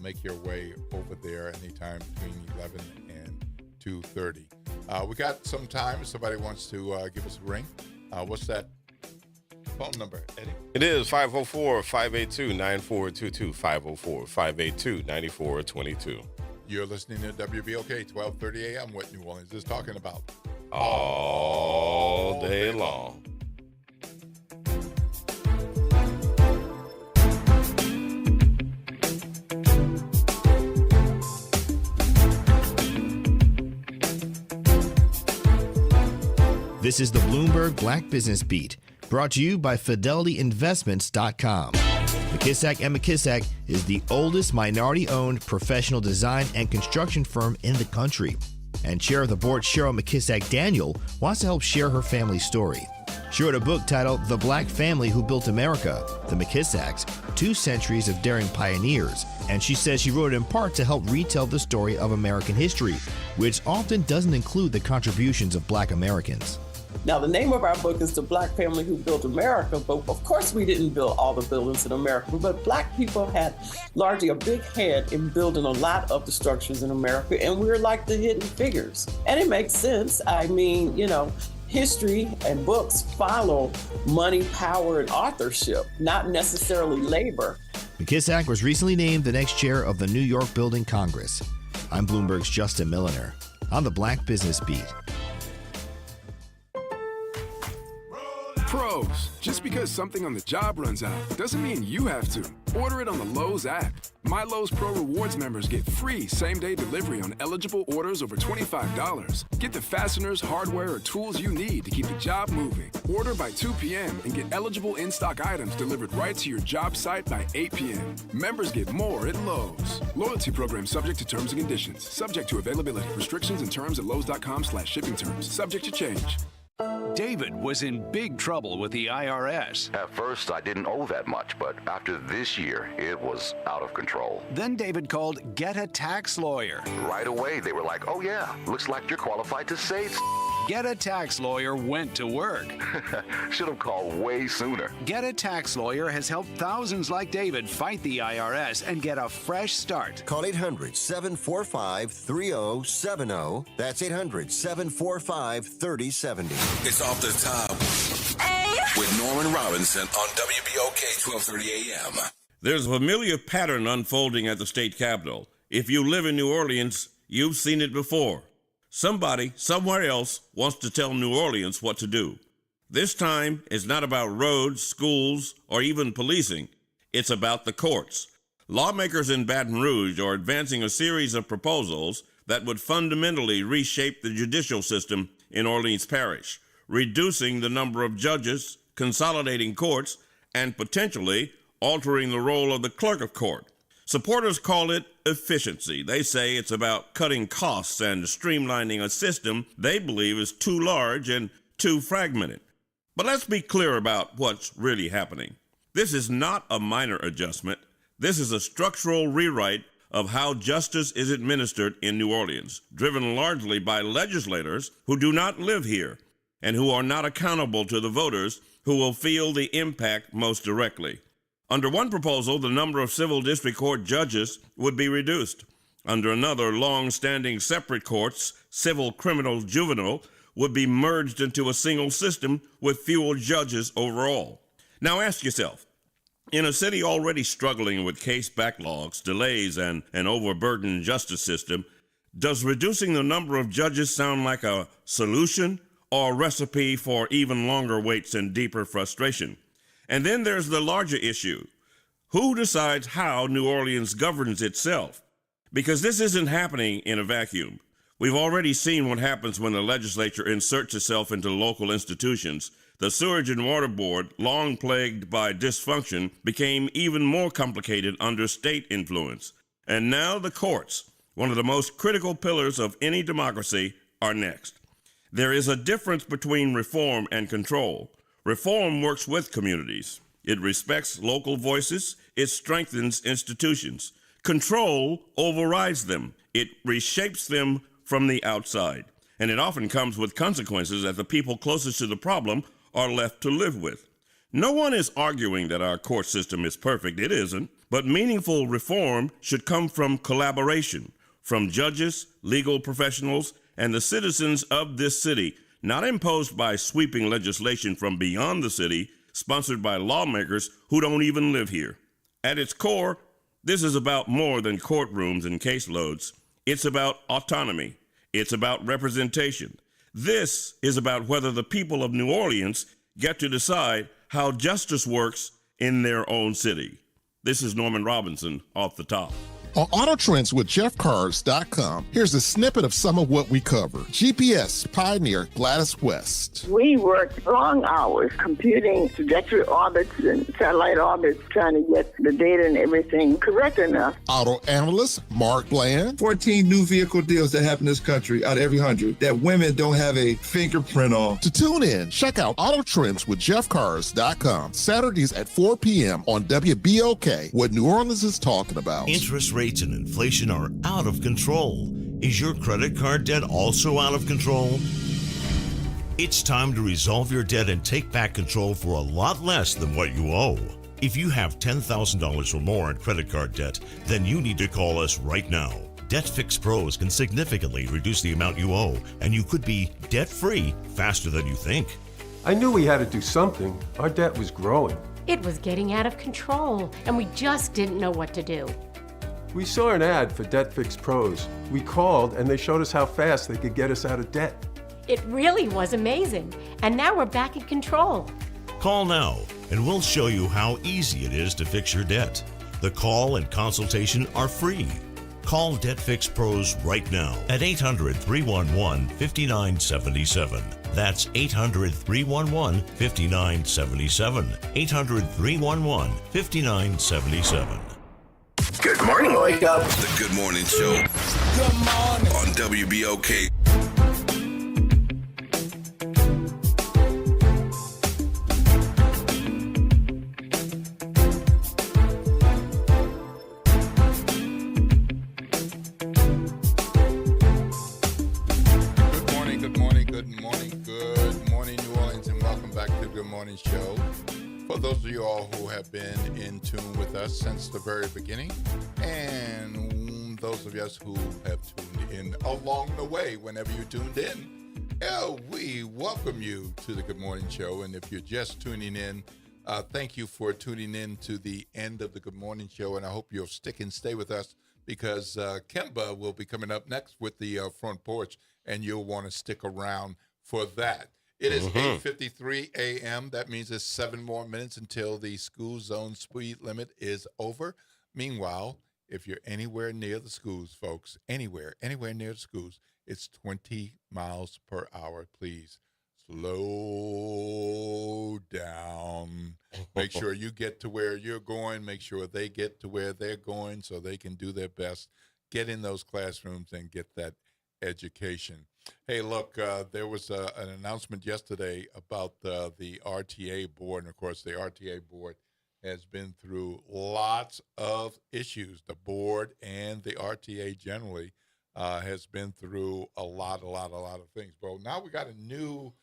Make your way over there anytime between 11 and 2:30. We got some time if somebody wants to give us a ring. What's that phone number, Eddie? It is 504-582-9422, 504-582-9422. You're listening to WBOK, 12:30 a.m. What New Orleans is talking about all day long. This is the Bloomberg Black Business Beat, brought to you by FidelityInvestments.com. McKissack & McKissack is the oldest minority-owned professional design and construction firm in the country. And Chair of the Board Cheryl McKissack Daniel wants to help share her family's story. She wrote a book titled The Black Family Who Built America, The McKissacks, 2 centuries of daring pioneers. And she says she wrote it in part to help retell the story of American history, which often doesn't include the contributions of Black Americans. Now, the name of our book is The Black Family Who Built America, but of course we didn't build all the buildings in America, but Black people had largely a big hand in building a lot of the structures in America, and we're like the hidden figures. And it makes sense. I mean, history and books follow money, power, and authorship, not necessarily labor. McKissack was recently named the next chair of the New York Building Congress. I'm Bloomberg's Justin Milliner on the Black Business Beat. Pro Lowe's. Just because something on the job runs out doesn't mean you have to. Order it on the Lowe's app. My Lowe's Pro Rewards members get free same-day delivery on eligible orders over $25. Get the fasteners, hardware, or tools you need to keep the job moving. Order by 2 p.m. and get eligible in-stock items delivered right to your job site by 8 p.m. Members get more at Lowe's. Loyalty program subject to terms and conditions. Subject to availability. Restrictions and terms at lowes.com/shipping terms. Subject to change. David was in big trouble with the IRS. At first, I didn't owe that much, but after this year, it was out of control. Then David called Get a Tax Lawyer. Right away, they were like, oh yeah, looks like you're qualified to say Get a Tax Lawyer went to work. Should have called way sooner. Get a Tax Lawyer has helped thousands like David fight the IRS and get a fresh start. Call 800-745-3070. That's 800-745-3070. It's Off the Top with Norman Robinson on WBOK 1230 AM. There's a familiar pattern unfolding at the state capitol. If you live in New Orleans, you've seen it before. Somebody, somewhere else, wants to tell New Orleans what to do. This time, it's not about roads, schools, or even policing. It's about the courts. Lawmakers in Baton Rouge are advancing a series of proposals that would fundamentally reshape the judicial system in Orleans Parish, reducing the number of judges, consolidating courts, and potentially altering the role of the clerk of court. Supporters call it efficiency. They say it's about cutting costs and streamlining a system they believe is too large and too fragmented. But let's be clear about what's really happening. This is not a minor adjustment. This is a structural rewrite of how justice is administered in New Orleans, driven largely by legislators who do not live here and who are not accountable to the voters who will feel the impact most directly. Under one proposal, the number of civil district court judges would be reduced. Under another, long-standing separate courts, civil, criminal, juvenile, would be merged into a single system with fewer judges overall. Now ask yourself, in a city already struggling with case backlogs, delays, and an overburdened justice system, does reducing the number of judges sound like a solution or a recipe for even longer waits and deeper frustration? And then there's the larger issue. Who decides how New Orleans governs itself? Because this isn't happening in a vacuum. We've already seen what happens when the legislature inserts itself into local institutions. The Sewerage and Water Board, long plagued by dysfunction, became even more complicated under state influence. And now the courts, one of the most critical pillars of any democracy, are next. There is a difference between reform and control. Reform works with communities. It respects local voices. It strengthens institutions. Control overrides them. It reshapes them from the outside. And it often comes with consequences that the people closest to the problem are left to live with. No one is arguing that our court system is perfect. It isn't. But meaningful reform should come from collaboration, from judges, legal professionals, and the citizens of this city, not imposed by sweeping legislation from beyond the city, sponsored by lawmakers who don't even live here. At its core, this is about more than courtrooms and caseloads. It's about autonomy. It's about representation. This is about whether the people of New Orleans get to decide how justice works in their own city. This is Norman Robinson, Off the Top. On Auto Trends with JeffCars.com, here's a snippet of some of what we cover. GPS pioneer Gladys West. We worked long hours computing trajectory orbits and satellite orbits, trying to get the data and everything correct enough. Auto analyst Mark Bland. 14 new vehicle deals that happen in this country out of every 100 that women don't have a fingerprint on. To tune in, check out Auto Trends with JeffCars.com. Saturdays at 4 p.m. on WBOK, what New Orleans is talking about. Interest rates and inflation are out of control. Is your credit card debt also out of control? It's time to resolve your debt and take back control for a lot less than what you owe. If you have $10,000 or more in credit card debt, then you need to call us right now. Debt Fix Pros can significantly reduce the amount you owe, and you could be debt-free faster than you think. I knew we had to do something. Our debt was growing. It was getting out of control, and we just didn't know what to do. We saw an ad for Debt Fix Pros. We called and they showed us how fast they could get us out of debt. It really was amazing, and now we're back in control. Call now and we'll show you how easy it is to fix your debt. The call and consultation are free. Call Debt Fix Pros right now at 800-311-5977. That's 800-311-5977. 800-311-5977. Good morning, wake up. The Good Morning Show. Good morning. On WBOK. Show. For those of you all who have been in tune with us since the very beginning, and those of us who have tuned in along the way whenever you tuned in, we welcome you to the Good Morning Show. And if you're just tuning in, thank you for tuning in to the end of the Good Morning Show, and I hope you'll stick and stay with us because Kemba will be coming up next with the front porch, and you'll want to stick around for that. It is 8:53 a.m. That means it's 7 more minutes until the school zone speed limit is over. Meanwhile, if you're anywhere near the schools, folks, anywhere near the schools, it's 20 miles per hour. Please slow down. Make sure you get to where you're going. Make sure they get to where they're going so they can do their best. Get in those classrooms and get that education. Hey, look, there was an announcement yesterday about the RTA board. And, of course, the RTA board has been through lots of issues. The board and the RTA generally has been through a lot of things. Well, now we got a new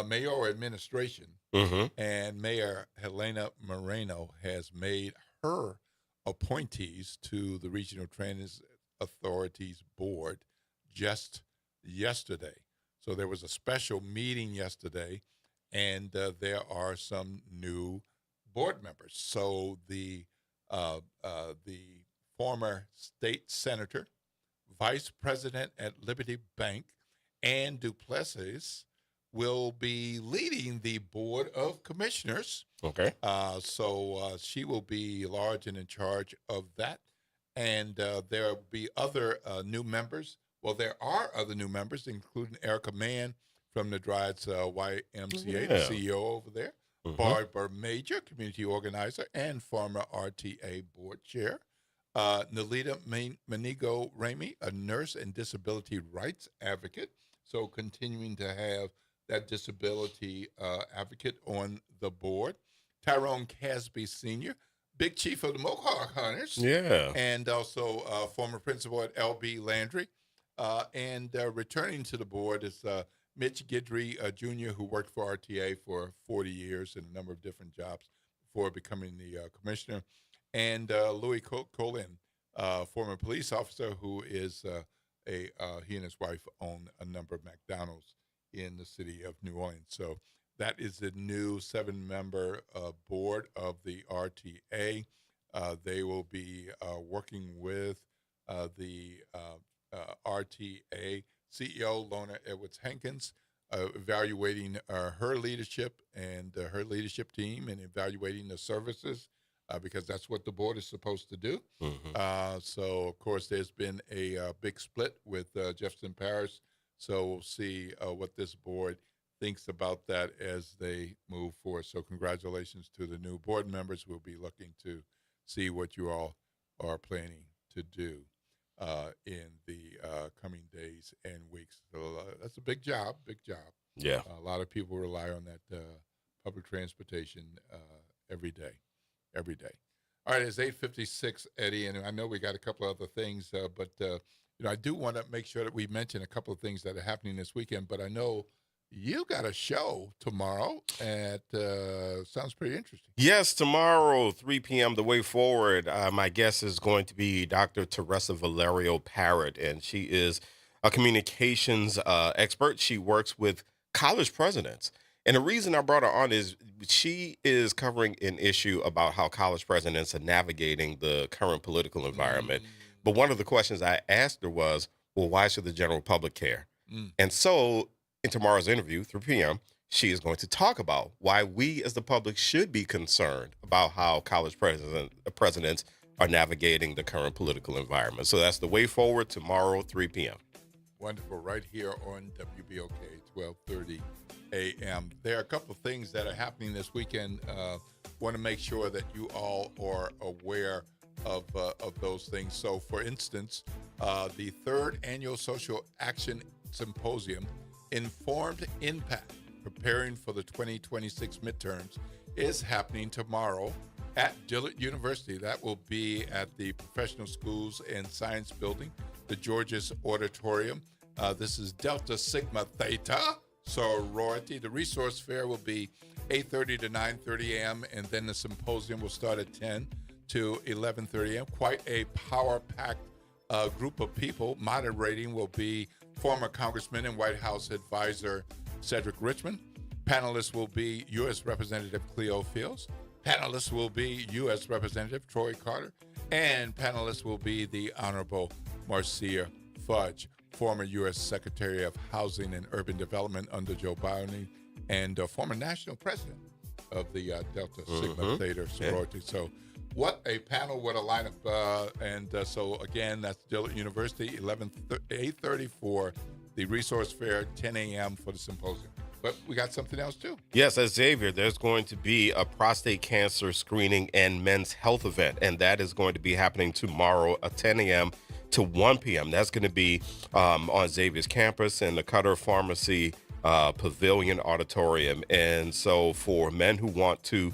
mayoral administration, and Mayor Helena Moreno has made her appointees to the Regional Transit Authorities Board just yesterday. So there was a special meeting yesterday, and there are some new board members. So the former state senator, vice president at Liberty Bank, Ann Duplessis, will be leading the Board of Commissioners. Okay. So she will be large and in charge of that. And there will be other new members. Well, there are other new members, including Erica Mann from the Dryades YMCA, the CEO over there, Barbara Major, community organizer and former RTA board chair, Nalita Manigo-Ramey, a nurse and disability rights advocate, so continuing to have that disability advocate on the board, Tyrone Casby Sr., Big Chief of the Mohawk Hunters, and also former principal at LB Landry. And returning to the board is Mitch Guidry Jr., who worked for RTA for 40 years in a number of different jobs before becoming the commissioner, and Louis Colin, former police officer, who is he and his wife own a number of McDonald's in the city of New Orleans. So that is the new 7-member board of the RTA. They will be working with the RTA CEO Lorna Edwards Hankins, evaluating her leadership and her leadership team, and evaluating the services because that's what the board is supposed to do. So, of course, there's been a big split with Jefferson Parish. So we'll see what this board thinks about that as they move forward. So congratulations to the new board members. We'll be looking to see what you all are planning to do in the coming days and weeks. So that's a big job. Yeah. A lot of people rely on that public transportation every day. All right, it's 8:56, Eddie, and I know we got a couple of other things, but I do want to make sure that we mention a couple of things that are happening this weekend. But I know you got a show tomorrow at sounds pretty interesting. Yes, tomorrow, 3 p.m., The Way Forward. My guest is going to be Dr. Teresa Valerio Parrott, and she is a communications expert. She works with college presidents. And the reason I brought her on is she is covering an issue about how college presidents are navigating the current political environment. But one of the questions I asked her was, well, why should the general public care? And so in tomorrow's interview, 3 p.m., she is going to talk about why we as the public should be concerned about how college presidents are navigating the current political environment. So that's the way forward tomorrow, 3 p.m. Wonderful, right here on WBOK, 12:30 a.m. There are a couple of things that are happening this weekend. Want to make sure that you all are aware of those things. So, for instance, the third annual Social Action Symposium, Informed Impact, Preparing for the 2026 Midterms, is happening tomorrow at Dillard University. That will be at the Professional Schools and Science Building, the Georges Auditorium. This is Delta Sigma Theta sorority. The resource fair will be 8:30 to 9:30 a.m., and then the symposium will start at 10 to 11:30 a.m. Quite a power-packed group of people. Moderating will be former Congressman and White House advisor Cedric Richmond. Panelists will be U.S. Representative Cleo Fields. Panelists will be U.S. Representative Troy Carter. And panelists will be the Honorable Marcia Fudge, former U.S. Secretary of Housing and Urban Development under Joe Biden, and former national president of the Delta Sigma Theta sorority. Yeah. So what a panel, what a lineup. So again, that's Dillard University, 8:30 for the resource fair, 10 a.m. for the symposium. But we got something else too. Yes, at Xavier, there's going to be a prostate cancer screening and men's health event, and that is going to be happening tomorrow at 10 a.m. to 1 p.m. That's going to be on Xavier's campus in the Cutter Pharmacy Pavilion Auditorium. And so for men who want to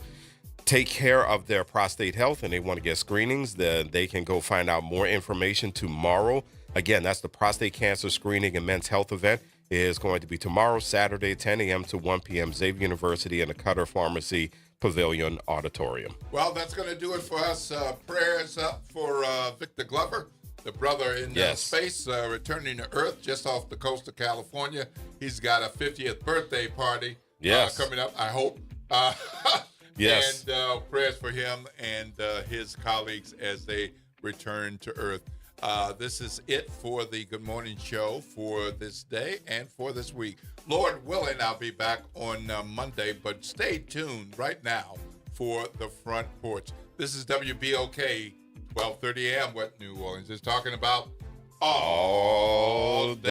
take care of their prostate health and they want to get screenings, then they can go find out more information tomorrow. Again, that's the prostate cancer screening and men's health event. It is going to be tomorrow, Saturday, 10 a.m. to 1 p.m., Xavier University in the Cutter Pharmacy Pavilion Auditorium. Well, that's going to do it for us. Prayers up for Victor Glover, the brother in space, returning to Earth just off the coast of California. He's got a 50th birthday party coming up, I hope. Yes. And prayers for him and his colleagues as they return to Earth. This is it for the Good Morning Show for this day and for this week. Lord willing, I'll be back on Monday, but stay tuned right now for The Front Porch. This is WBOK, 12:30 a.m., what New Orleans is talking about all day.